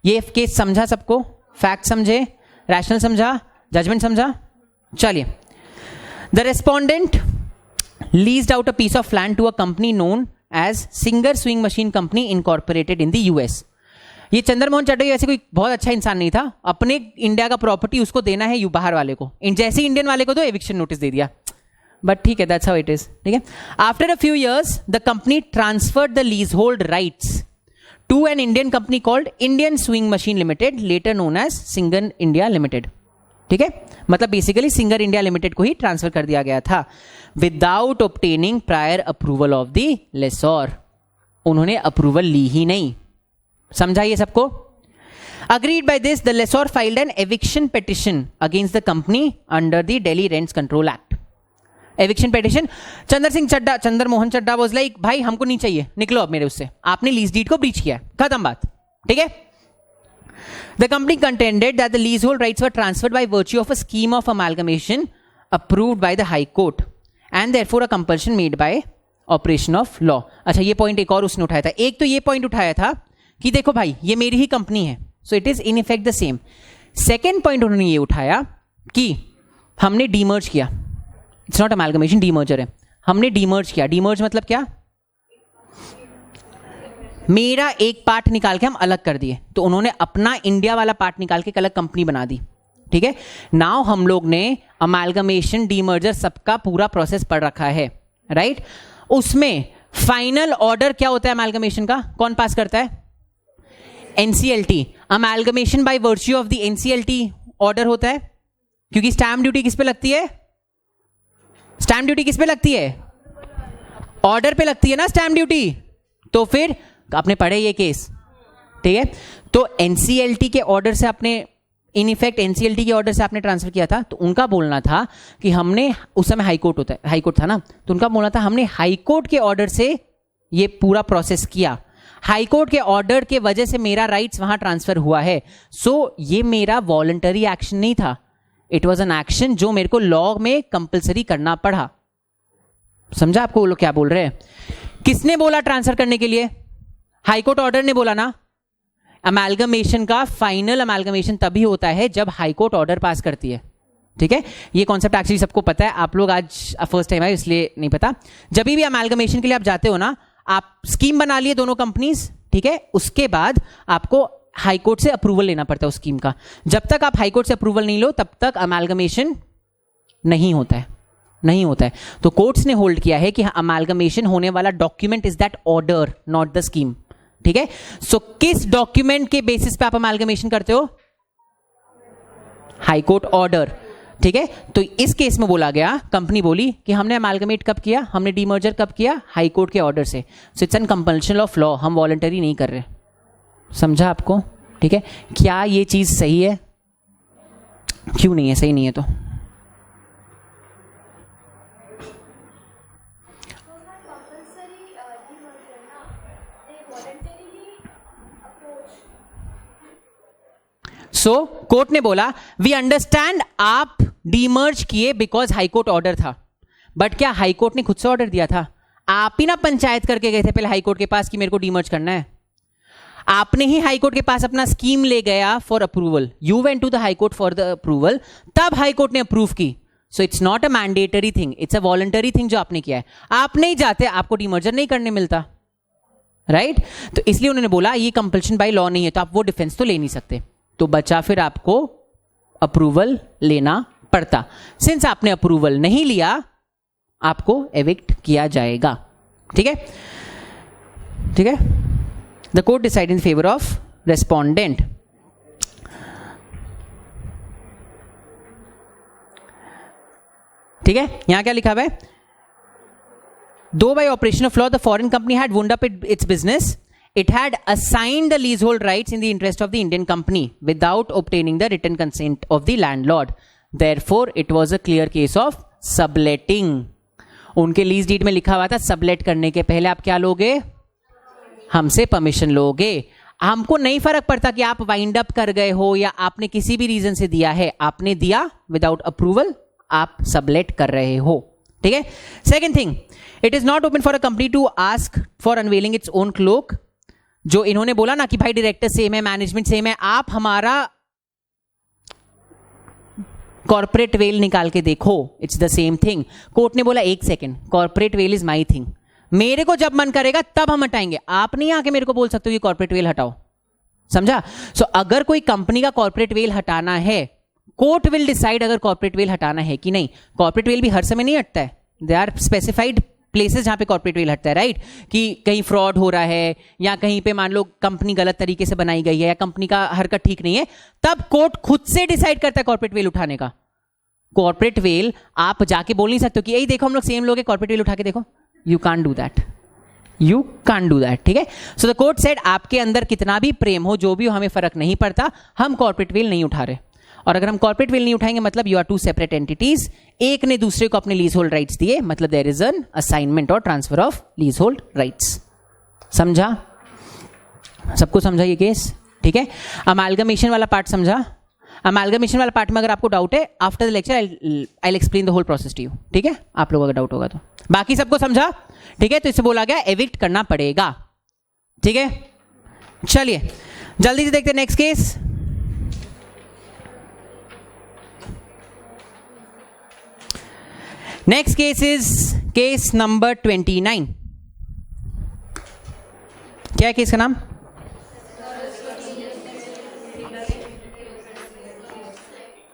ये केस समझा सबको, फैक्ट समझे, रैशनल समझा, जजमेंट समझा। चलिए, the respondent leased out a piece of land to a company known as Singer sewing machine company incorporated in the US. ये चंद्रमोहन चड्डा ऐसे कोई बहुत अच्छा इंसान नहीं था, अपने इंडिया का प्रॉपर्टी उसको देना है यू बाहर वाले को, जैसे इंडियन वाले को तो एविक्शन नोटिस दे दिया, बट ठीक है, दैट्स हाउ इट इज, ठीक है। After a few years the company transferred the lease hold rights to an Indian company called Indian sewing machine limited, later known as Singer India limited, ठीक है। मतलब basically singer India limited को ही transfer कर दिया गया था without obtaining prior approval of the lessor. उन्होंने approval ली ही नहीं, समझाइए सबको। Agreed by this the lessor filed an eviction petition against the company under the Delhi rents control act. Eviction petition, Chandra Mohan Chadda was like, भाई हमको नहीं चाहिए, निकलो अब मेरे उससे, आपने लीज डीड को ब्रीच किया, खत्म बात, ठीक है। The company contended that the leasehold rights were transferred by virtue of a scheme of amalgamation approved by the High Court and therefore a compulsion made by operation of law. अच्छा, ये point एक और उसने उठाया था। एक तो ये पॉइंट उठाया था कि देखो भाई ये मेरी ही कंपनी है, so it is in effect the same. Second point उन्होंने ये उठाया कि हमने डीमर्ज किया, इट्स नॉट अमालगमेशन, डीमर्जर है, हमने डीमर्ज किया। डीमर्ज मतलब क्या? मेरा एक पार्ट निकाल के हम अलग कर दिए, तो उन्होंने अपना इंडिया वाला पार्ट निकाल के एक अलग कंपनी बना दी, ठीक है। नाउ हम लोग ने अमालगमेशन, डीमर्जर सबका पूरा प्रोसेस पढ़ रखा है, राइट। उसमें फाइनल ऑर्डर क्या होता है अमालगमेशन का, कौन पास करता है? NCLT. Amalgamation by virtue of the NCLT order होता है, क्योंकि स्टैम्प ड्यूटी किस पे लगती है? स्टैम्प ड्यूटी किस पे लगती है? ऑर्डर पे लगती है ना स्टैम्प ड्यूटी। तो फिर आपने पढ़े ये केस, ठीक है। तो एनसीएलटी के ऑर्डर से आपने, इन इफेक्ट एनसीएलटी के ऑर्डर से आपने ट्रांसफर किया था, तो उनका बोलना था कि हमने, उस समय हाईकोर्ट होता है, हाईकोर्ट था ना, तो उनका बोलना था हमने हाईकोर्ट के ऑर्डर से ये पूरा प्रोसेस किया, हाईकोर्ट के ऑर्डर के वजह से मेरा राइट्स वहां ट्रांसफर हुआ है। सो ये मेरा वॉलंटरी एक्शन नहीं था, इट वॉज एन एक्शन जो मेरे को लॉ में कंपल्सरी करना पड़ा। समझा आपको वो लोग क्या बोल रहे हैं? किसने बोला ट्रांसफर करने के लिए? हाईकोर्ट ऑर्डर ने बोला ना। अमालगमेशन का फाइनल अमालगमेशन तभी होता है जब हाईकोर्ट ऑर्डर पास करती है, ठीक है। ये कॉन्सेप्ट एक्चुअली सबको पता है, आप लोग आज फर्स्ट टाइम आए इसलिए नहीं पता। जब भी अमालगमेशन के लिए आप जाते हो ना, आप स्कीम बना लिए दोनों कंपनीज, ठीक है, उसके बाद आपको हाईकोर्ट से अप्रूवल लेना पड़ता है उस स्कीम का। जब तक आप हाईकोर्ट से अप्रूवल नहीं लो तब तक अमालगमेशन नहीं होता है, नहीं होता है। तो कोर्ट्स ने होल्ड किया है कि अमालगमेशन होने वाला document is that order, not the scheme, ठीक है। सो किस डॉक्यूमेंट के बेसिस पे आप अमालगमेशन करते हो? हाईकोर्ट ऑर्डर, ठीक है। तो इस केस में बोला गया, कंपनी बोली कि हमने अमालगमेट कब किया, हमने डीमर्जर कब किया? हाईकोर्ट के ऑर्डर से। So it's an compulsion of law, हम वॉलंटरी नहीं कर रहे। समझा आपको? ठीक है। क्या ये चीज सही है? क्यों नहीं है? सही नहीं है तो सो कोर्ट ने बोला वी अंडरस्टैंड आप डीमर्ज किए बिकॉज हाईकोर्ट ऑर्डर था, बट क्या हाईकोर्ट ने खुद से ऑर्डर दिया था? आप ही ना पंचायत करके गए थे पहले हाईकोर्ट के पास कि मेरे को डीमर्ज करना है। आपने ही हाईकोर्ट के पास अपना स्कीम ले गया for approval, you went to the high court for the approval, तब हाईकोर्ट ने अप्रूव की। So it's not a mandatory thing, it's a voluntary thing जो आपने किया है। आप नहीं जाते, आपको डीमर्जर नहीं करने मिलता, राइट। तो इसलिए उन्होंने बोला ये कंपल्शन बाय लॉ नहीं है, तो आप वो डिफेंस तो ले नहीं सकते, तो बचा फिर आपको अप्रूवल लेना पड़ता। सिंस आपने अप्रूवल नहीं लिया, आपको एविक्ट किया जाएगा, ठीक है, ठीक है। The court decide in favour of respondent. ठीक है, यहां क्या लिखा हुआ है? दो bye operation of law the foreign company had wound up it's business, it had assigned the leasehold rights in the interest of the Indian company without obtaining the written consent of the landlord. Therefore, it was a clear case of subletting. उनके lease deed में लिखा हुआ था sublet करने के पहले आप क्या लोगे? हमसे परमिशन लोगे। हमको नहीं फर्क पड़ता कि आप वाइंड अप कर गए हो या आपने किसी भी रीजन से दिया है, आपने दिया विदाउट अप्रूवल, आप सबलेट कर रहे हो, ठीक है। Second thing, it is not open for a company to ask for unveiling its own cloak. जो इन्होंने बोला ना कि भाई डायरेक्टर सेम है, मैनेजमेंट सेम है, आप हमारा कॉर्पोरेट वेल निकाल के देखो, it's the same thing. Court ने बोला एक second, corporate veil is my thing, मेरे को जब मन करेगा तब हम हटाएंगे, आप नहीं आके मेरे को बोल सकते हो कि कॉर्पोरेट वेल हटाओ, समझा। सो अगर कोई कंपनी का कॉर्पोरेट वेल हटाना है, कोर्ट विल डिसाइड अगर कॉर्पोरेट वेल हटाना है कि नहीं। कॉर्पोरेट वेल भी हर समय नहीं हटता है, दे आर स्पेसिफाइड प्लेसेस जहां पे कॉर्पोरेट वेल हटता है, राइट। कि कहीं फ्रॉड हो रहा है या कहीं पे मान लो कंपनी गलत तरीके से बनाई गई है या कंपनी का हरकत ठीक नहीं है, तब कोर्ट खुद से डिसाइड करता है कॉर्पोरेट वेल उठाने का। कॉर्पोरेट वेल आप जाके बोल नहीं सकते हो कि यही देखो हम लोग सेम लोग हैं, कॉर्पोरेट वेल उठा के देखो, you can't do that, you can't do that, ठीक है। सो द कोर्ट सेड आपके अंदर कितना भी प्रेम हो, जो भी हो, हमें फर्क नहीं पड़ता, हम कॉर्पोरेट वेल नहीं उठा रहे। और अगर हम कॉर्पोरेट वेल नहीं उठाएंगे मतलब you are two separate entities, एक ने दूसरे को अपने लीज होल्ड राइट्स दिए, मतलब देयर इज एन असाइनमेंट और transfer of lease hold rights. समझा, सबको समझा ये केस, ठीक है। अमालगमेशन वाला पार्ट समझा। अमालगमेशन वाला पार्ट में अगर आपको डाउट है, after the lecture I explain the whole process to you, ठीक है। आप लोगों का डाउट होगा तो, बाकी सबको समझा, ठीक है। तो इसे बोला गया एविक्ट करना पड़ेगा, ठीक है। चलिए जल्दी से देखते हैं next case. Next case is case number 29। क्या है केस का नाम?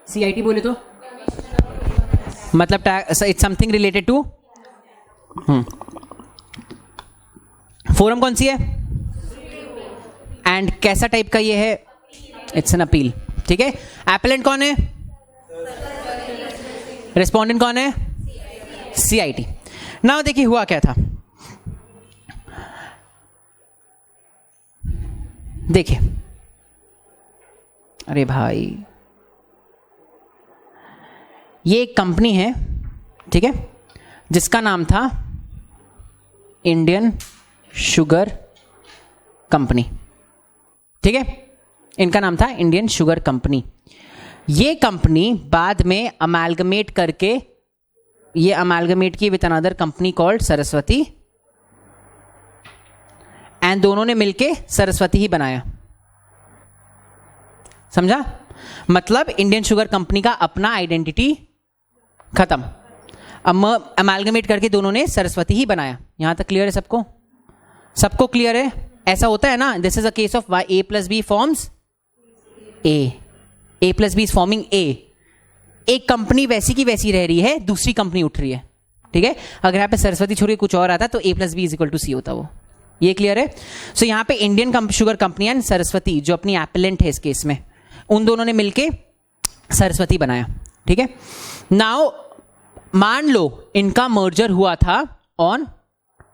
CIT बोले तो मतलब it's something related to, forum कौन सी है एंड कैसा टाइप का ये है? इट्स एन अपील, ठीक है। एपेलेंट कौन है? रेस्पोंडेंट कौन है? CIT। नाउ देखिए हुआ क्या था, देखिए, अरे भाई ये एक कंपनी है, ठीक है, जिसका नाम था इंडियन शुगर कंपनी, ठीक है। इनका नाम था इंडियन शुगर कंपनी। ये कंपनी बाद में अमालगमेट करके, ये अमालगमेट की with another company called Saraswati, and दोनों ने मिलके सरस्वती ही बनाया, समझा। मतलब इंडियन शुगर कंपनी का अपना आइडेंटिटी खत्म, अमालगमेट करके दोनों ने सरस्वती ही बनाया। यहां तक क्लियर है सबको? सबको क्लियर है? ऐसा होता है ना, this is a case of A + B forms A + B is forming A। एक कंपनी वैसी की वैसी रह रही है, दूसरी कंपनी उठ रही है, ठीक है। अगर यहाँ पे सरस्वती छोड़ के कुछ और आता तो A + B = C होता वो। ये क्लियर है? सो यहाँ पे Indian sugar company and Saraswati जो अपनी एपेलेंट है इस केस में, उन दोनों ने मिलके सरस्वती बनाया, ठीक है। नाउ मान लो इनका मर्जर हुआ था ऑन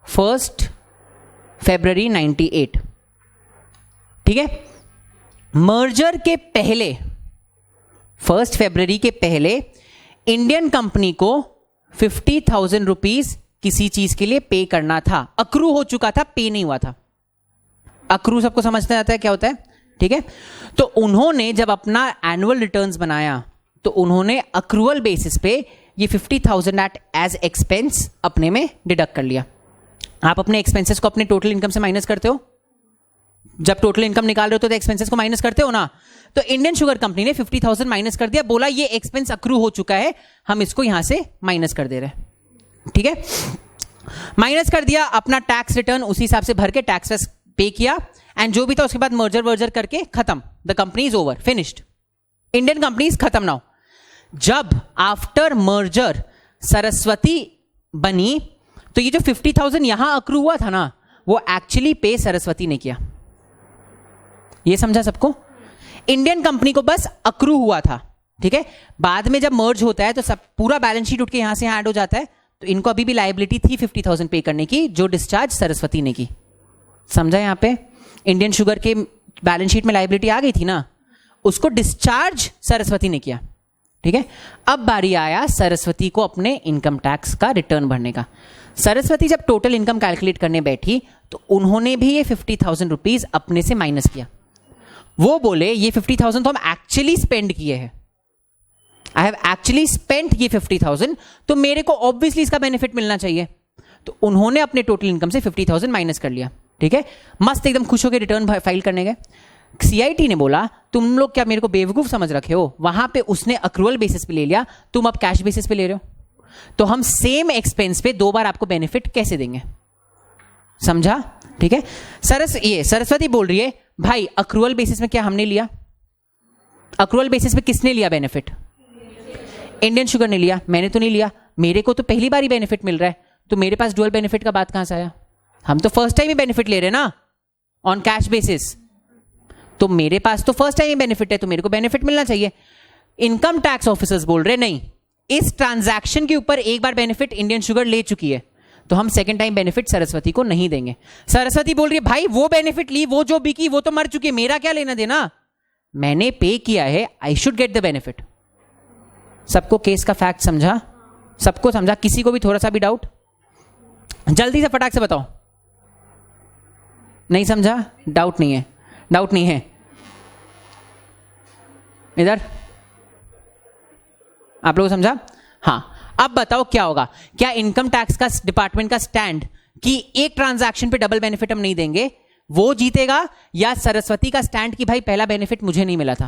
1 फरवरी 98, ठीक है। मर्जर के पहले 1 फरवरी के पहले इंडियन कंपनी को 50,000 रुपीज किसी चीज के लिए पे करना था, अक्रू हो चुका था, पे नहीं हुआ था। अक्रू सबको समझते आता है क्या होता है, ठीक है। तो उन्होंने जब अपना एनुअल रिटर्न्स बनाया तो उन्होंने अक्रूअल बेसिस पे ये 50,000 एज एक्सपेंस अपने में डिडक्ट कर लिया। आप अपने एक्सपेंसेस को अपने टोटल इनकम से माइनस करते हो, जब टोटल इनकम निकाल रहे हो तो एक्सपेंसेस को माइनस करते हो ना। तो इंडियन शुगर कंपनी ने 50,000 माइनस कर दिया, बोला ये एक्सपेंस अक्रू हो चुका है, हम इसको यहां से माइनस कर दे रहे हैं, ठीक है। माइनस कर दिया, अपना टैक्स रिटर्न उसी हिसाब से भर के टैक्स पे किया, एंड जो भी था उसके बाद मर्जर वर्जर करके खत्म, the company is over, finished, Indian company is खत्म नाउ। जब आफ्टर मर्जर सरस्वती बनी तो ये जो 50,000 यहां अक्रू हुआ था ना, वो एक्चुअली पे सरस्वती ने किया। ये समझा सबको? इंडियन कंपनी को बस अक्रू हुआ था, ठीक है। बाद में जब मर्ज होता है तो सब पूरा बैलेंस शीट उठ के यहां से ऐड हो जाता है, तो इनको अभी भी लायबिलिटी थी 50,000 पे करने की, जो डिस्चार्ज सरस्वती ने की। समझा? यहां पे इंडियन शुगर के बैलेंस शीट में लायबिलिटी आ गई थी ना, उसको डिस्चार्ज सरस्वती ने किया, ठीक है। अब बारी आया सरस्वती को अपने इनकम टैक्स का रिटर्न भरने का। सरस्वती जब टोटल इनकम कैलकुलेट करने बैठी तो उन्होंने भी ये 50,000 रुपीज अपने से माइनस किया। वो बोले ये 50,000 तो हम एक्चुअली स्पेंड किए हैं, आई हैव एक्चुअली स्पेंट ये 50,000, तो मेरे को ऑब्वियसली इसका बेनिफिट मिलना चाहिए। तो उन्होंने अपने टोटल इनकम से 50,000 माइनस कर लिया। ठीक है, मस्त एकदम खुश होकर रिटर्न फाइल करने गए। सीआईटी ने बोला तुम लोग क्या मेरे को बेवकूफ समझ रखे हो, वहां पे उसने अक्रूवल बेसिस पे ले लिया, तुम अब कैश बेसिस पे ले रहे हो, तो हम सेम एक्सपेंस पे 2 बार आपको बेनिफिट कैसे देंगे, समझा? ठीक है। सरस्वती बोल रही है भाई अक्रूवल बेसिस में क्या हमने लिया, अक्रूवल बेसिस पे किसने लिया बेनिफिट? इंडियन शुगर ने लिया, मैंने तो नहीं लिया, मेरे को तो पहली बार ही बेनिफिट मिल रहा है, तो मेरे पास डुअल बेनिफिट का बात कहां से आया? हम तो फर्स्ट टाइम ही बेनिफिट ले रहे हैं ना ऑन कैश बेसिस, तो मेरे पास तो फर्स्ट टाइम ही बेनिफिट है, तो मेरे को बेनिफिट मिलना चाहिए। इनकम टैक्स ऑफिसर्स बोल रहे नहीं, इस ट्रांजैक्शन के ऊपर एक बार बेनिफिट इंडियन शुगर ले चुकी है, तो हम सेकंड टाइम बेनिफिट सरस्वती को नहीं देंगे। सरस्वती बोल रही है भाई वो बेनिफिट ली, वो जो बिकी वो तो मर चुकी है, मेरा क्या लेना देना, मैंने पे किया है, I should get the benefit. सबको केस का फैक्ट समझा? सबको समझा? किसी को भी थोड़ा सा भी डाउट? जल्दी से फटाक से बताओ। नहीं समझा? डाउट नहीं है? डाउट नहीं है इधर? आप लोगों को समझा? हाँ, अब बताओ क्या होगा। क्या इनकम टैक्स का डिपार्टमेंट का स्टैंड कि एक ट्रांजैक्शन पे डबल बेनिफिट हम नहीं देंगे वो जीतेगा, या सरस्वती का स्टैंड कि भाई पहला बेनिफिट मुझे नहीं मिला था,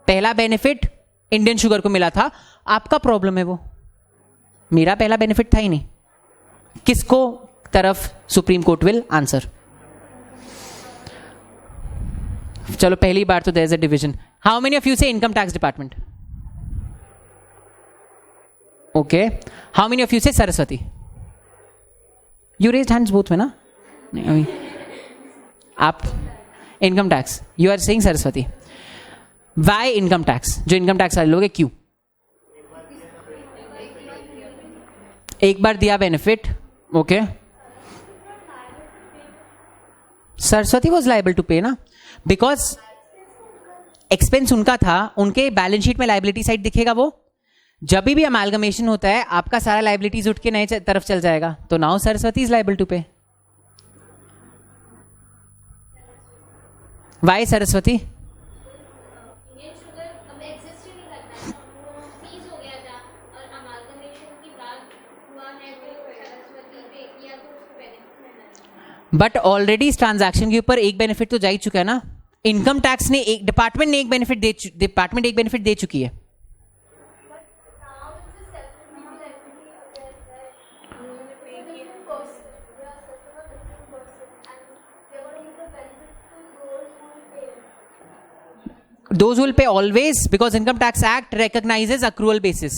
पहला बेनिफिट इंडियन शुगर को मिला था, आपका प्रॉब्लम है वो, मेरा पहला बेनिफिट था ही नहीं। किसको तरफ सुप्रीम कोर्ट विल आंसर? चलो पहली बार तो there is a division. How many of you say income tax department? Okay, how many of you say Saraswati? You raised hands both में ना? नहीं, आप income tax, you are saying Saraswati. Why income tax? जो income tax वाले लोग हैं, क्यों? एक बार दिया benefit, okay. Saraswati was liable to pay ना, बिकॉज एक्सपेंस उनका था, उनके बैलेंस शीट में लाइबिलिटी साइड दिखेगा वो। जब भी अमालगमेशन होता है आपका सारा लाइबिलिटीज उठ के नए तरफ चल जाएगा, तो now Saraswati is liable to pay. Why Saraswati? But already इस ट्रांजैक्शन के ऊपर एक बेनिफिट तो जा ही चुका है ना। इनकम टैक्स ने एक डिपार्टमेंट ने एक बेनिफिट दे चुकी है। Those will pay always because Income Tax Act recognizes accrual basis.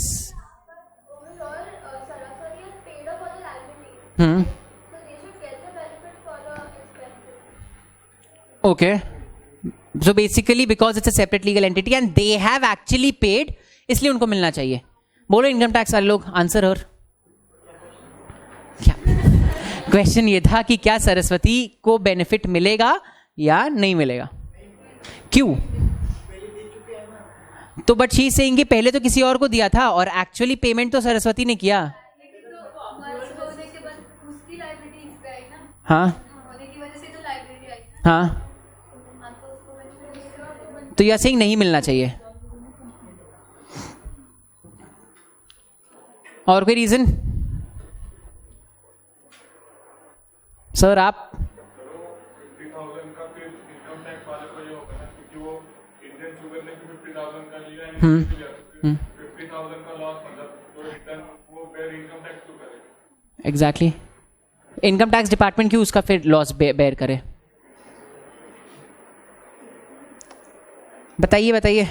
Okay. So basically because it's a separate legal entity and they have actually paid, इसलिए उनको मिलना चाहिए। बोलो इनकम टैक्स वाले लोग आंसर। और क्या क्वेश्चन ये था कि क्या सरस्वती को बेनिफिट मिलेगा या नहीं मिलेगा? क्यों? तो बट शी सेइंग कि पहले तो किसी और को दिया था और एक्चुअली पेमेंट तो सरस्वती ने किया। हाँ हाँ, तो यह सेइंग नहीं मिलना चाहिए। और कोई रीजन? सर आप एग्जैक्टली इनकम टैक्स डिपार्टमेंट क्यों उसका फिर लॉस बेयर करे? बताइए बताइए।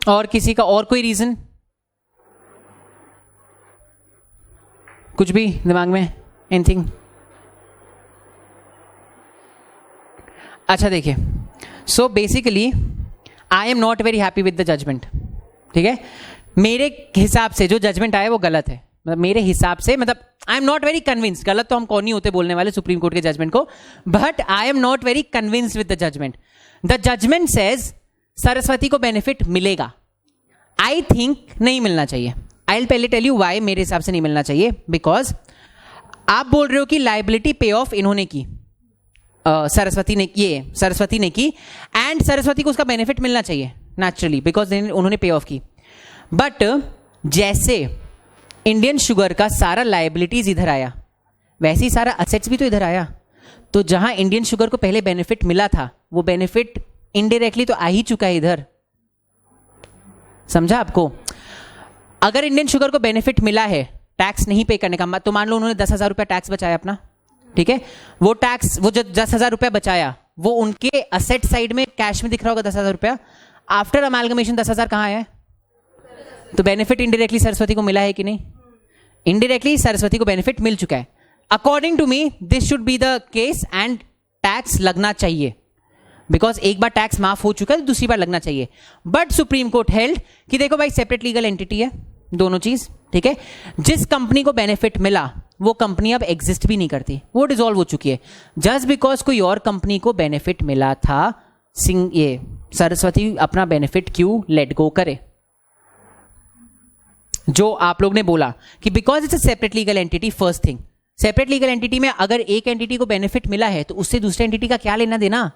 और किसी का और कोई रीजन? कुछ भी दिमाग में? एनीथिंग? अच्छा देखिए, so basically I am not very happy with the judgement. ठीक है, मेरे हिसाब से जो जजमेंट आया वो गलत है। मतलब मेरे हिसाब से, मतलब I am not very convinced, गलत तो हम कौन नहीं होते बोलने वाले सुप्रीम कोर्ट के जजमेंट को, but I am not very convinced with the judgement. The judgement says Saraswati को बेनिफिट मिलेगा. आई थिंक नहीं मिलना चाहिए. आई विल पहले टेल यू वाई मेरे हिसाब से नहीं मिलना चाहिए. बिकॉज आप बोल रहे हो कि लाइबिलिटी पे ऑफ इन्होंने की, सरस्वती ने की, एंड सरस्वती को उसका बेनिफिट मिलना चाहिए नेचुरली बिकॉज उन्होंने पे ऑफ की. बट जैसे इंडियन शुगर का सारा लाइबिलिटीज इधर आया, वैसे ही सारा असेट्स भी तो इधर आया. तो जहां इंडियन शुगर को पहले बेनिफिट मिला था, वो बेनिफिट इनडायरेक्टली तो आ ही चुका है इधर. समझा आपको? अगर इंडियन शुगर को बेनिफिट मिला है टैक्स नहीं पे करने का, तो मान लो उन्होंने 10,000 रुपया टैक्स बचाया अपना, ठीक है, वो टैक्स, वो जो 10,000 रुपया बचाया वो उनके असेट साइड में कैश में दिख रहा होगा 10,000 रुपया. आफ्टर अमालगमेशन 10,000 कहां आया है? तो बेनिफिट इनडायरेक्टली सरस्वती को मिला है कि नहीं? इनडायरेक्टली सरस्वती को बेनिफिट मिल चुका है. According to me this should be the case and tax लगना चाहिए. बिकॉज एक बार टैक्स माफ हो चुका है तो दूसरी बार लगना चाहिए. बट सुप्रीम कोर्ट हेल्ड कि देखो भाई सेपरेट लीगल एंटिटी है दोनों चीज, ठीक है. जिस कंपनी को बेनिफिट मिला वो कंपनी अब एग्जिस्ट भी नहीं करती, वो डिसॉल्व हो चुकी है. जस्ट बिकॉज कोई और कंपनी को बेनिफिट मिला था, ये सरस्वती अपना बेनिफिट क्यों लेट गो करे? जो आप लोग ने बोला कि because it's a separate legal entity. First thing, separate legal entity में अगर एक एंटिटी को बेनिफिट मिला है तो उससे दूसरे एंटिटी का क्या लेना देना?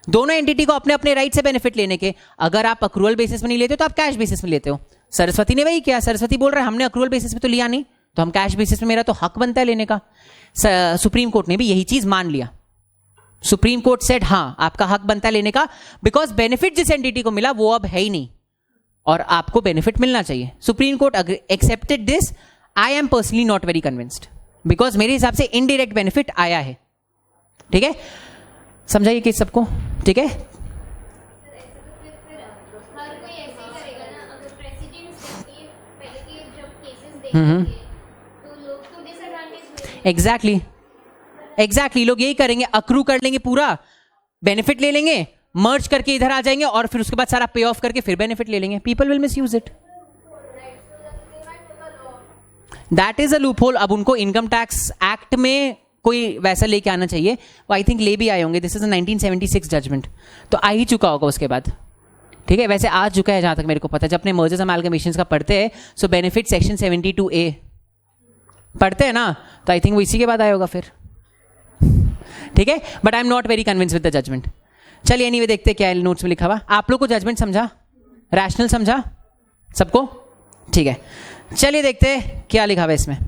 दोनों एंटिटी को अपने अपने राइट से बेनिफिट लेने के. अगर आप अक्रूअल बेसिस में नहीं लेते हो तो आप कैश बेसिस में लेते हो. सरस्वती ने वही किया. सरस्वती बोल रहा है हमने अक्रूअल बेसिस में तो लिया नहीं, तो हम कैश बेसिस में, मेरा तो हक बनता है लेने का. सुप्रीम कोर्ट ने भी यही चीज मान लिया. सुप्रीम कोर्ट सेड हाँ आपका हक बनता है लेने का, बिकॉज बेनिफिट जिस एंटिटी को मिला वो अब है ही नहीं और आपको बेनिफिट मिलना चाहिए. Supreme court accepted this. I am personally not very convinced because मेरे हिसाब से इनडायरेक्ट बेनिफिट आया है. ठीक है, समझाइए कि सबको, ठीक है. एग्जैक्टली लोग यही करेंगे, अक्रू कर लेंगे, पूरा बेनिफिट ले लेंगे, मर्ज करके इधर आ जाएंगे और फिर उसके बाद सारा पे ऑफ करके फिर बेनिफिट ले लेंगे. People will miss use it. That is a loop hole. अब उनको इनकम टैक्स एक्ट में कोई वैसा लेके आना चाहिए. वो आई थिंक ले भी आए होंगे. दिस इज 1976 जजमेंट, तो आ ही चुका होगा उसके बाद. ठीक है, वैसे आ चुका है जहां तक मेरे को पता है. जब अपने मर्जर्स अमालगमेशंस का पढ़ते हैं, सो बेनिफिट सेक्शन 72A पढ़ते हैं ना, तो आई थिंक वो इसी के बाद आया होगा फिर. ठीक है, but I am not very convince with the judgement. चलिए एनीवे देखते क्या नोट्स में लिखा हुआ. आप लोग को जजमेंट समझा, रैशनल समझा सबको? ठीक है, चलिए देखते हैं क्या लिखा हुआ इसमें.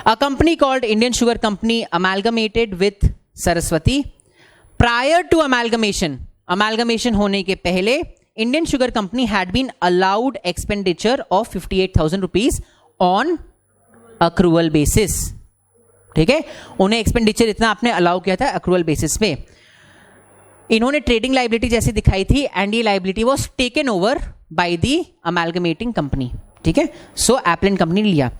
A company called Indian Sugar Company amalgamated with Saraswati. Prior to amalgamation होने के पहले Indian Sugar Company had been allowed expenditure of 58,000 rupees on accrual basis. ठीक है, उन्हें एक्सपेंडिचर इतना आपने अलाउ किया था अक्रूअल बेसिस पे. इन्होंने ट्रेडिंग लाइबिलिटी जैसे दिखाई थी एंड ये liability was taken over by the amalgamating company. ठीक है, सो एप्लेंट कंपनी ने लिया.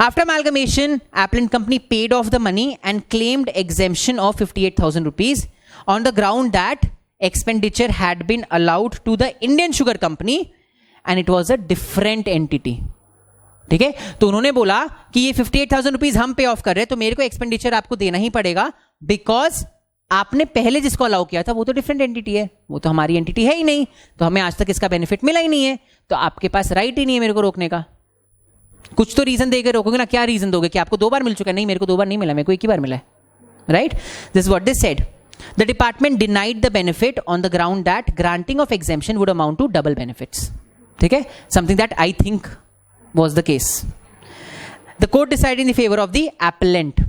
After amalgamation, Applant Company paid off the money and claimed exemption of 58,000 rupees on the ground that expenditure had been allowed to the Indian Sugar Company and it was a different entity. ठीक है, तो उन्होंने बोला कि ये 58,000 rupees हम पे of कर रहे हैं तो मेरे को एक्सपेंडिचर आपको देना ही पड़ेगा बिकॉज आपने पहले जिसको अलाउ किया था वो तो डिफरेंट एंटिटी है, वो तो हमारी एंटिटी है ही नहीं, तो हमें आज तक इसका बेनिफिट मिला ही नहीं है, तो आपके पास राइट ही नहीं है मेरे को रोकने का. कुछ तो रीजन देकर रोकोगे ना. क्या रीजन दोगे कि आपको 2 बार मिल चुका है? नहीं, मेरे को 2 बार नहीं मिला, मेरे को 1 ही बार मिला है. Right, this what they said. The department denied the benefit on the ground that granting of exemption would amount to double benefits. ठीक है, something that I think was the case. The court decide in the favour of the appellant.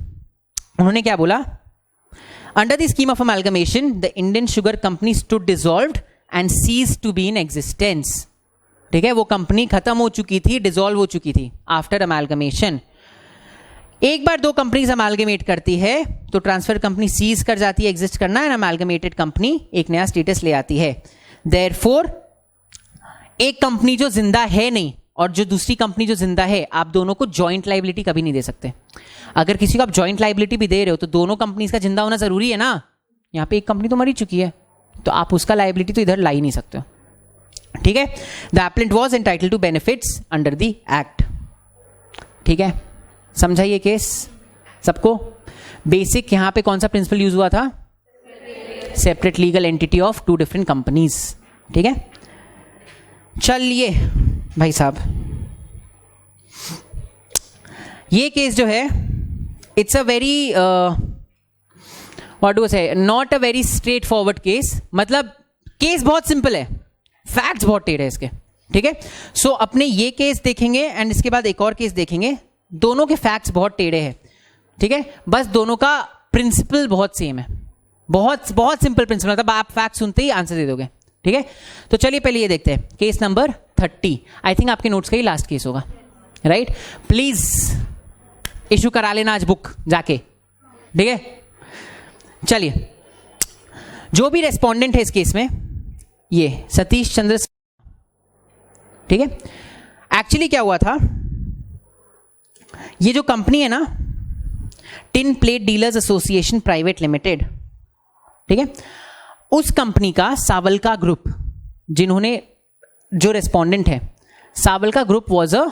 उन्होंने क्या बोला? Under the scheme of amalgamation the Indian sugar company stood dissolved and ceased to be in existence. ठीक है, वो company खत्म हो चुकी थी, डिसॉल्व हो चुकी थी आफ्टर अमालगमेशन. एक बार 2 कंपनीज अमालगमेट करती है तो ट्रांसफर कंपनी सीज कर जाती है एग्जिस्ट करना, एंड अमालगमेटेड कंपनी एक नया स्टेटस ले आती है. देयरफॉर एक कंपनी जो जिंदा है नहीं और जो दूसरी कंपनी जो जिंदा है, आप दोनों को जॉइंट लाइबिलिटी कभी नहीं दे सकते. अगर किसी को आप जॉइंट लाइबिलिटी भी दे रहे हो तो दोनों कंपनीज का जिंदा होना जरूरी है ना. यहाँ पे एक कंपनी तो मरी चुकी है तो आप उसका लाइबिलिटी तो इधर ला ही नहीं सकते हो. ठीक है, the appellant was entitled to benefits under the act. ठीक है, समझा ये केस सबको? बेसिक यहां पे कौन सा प्रिंसिपल यूज हुआ था? Separate legal entity of two different companies. ठीक है, चलिए भाई साहब, ये केस जो है it's a very what do say, not a very straight forward case. मतलब केस बहुत सिंपल है, फैक्ट्स बहुत टेढ़े इसके। ठीक है, सो अपने ये केस देखेंगे एंड इसके बाद एक और केस देखेंगे, दोनों के फैक्ट्स बहुत टेढ़े हैं। ठीक है, बस दोनों का प्रिंसिपल बहुत सेम है, बहुत बहुत सिंपल प्रिंसिपल, मतलब आप फैक्ट सुनते ही आंसर दे दोगे। ठीक है, तो चलिए पहले ये देखते हैं, केस नंबर 30। आई थिंक आपके नोट्स का ही लास्ट केस होगा, राइट? प्लीज इशू करा लेना आज बुक जाके। ठीक है, चलिए, जो भी रेस्पोंडेंट है इस केस में ये सतीश चंद्र। ठीक है, एक्चुअली क्या हुआ था, ये जो कंपनी है ना, tin plate dealers association private limited, ठीक है, उस कंपनी का सावलका ग्रुप, जिन्होंने, जो रेस्पोंडेंट है, Sawalka group was a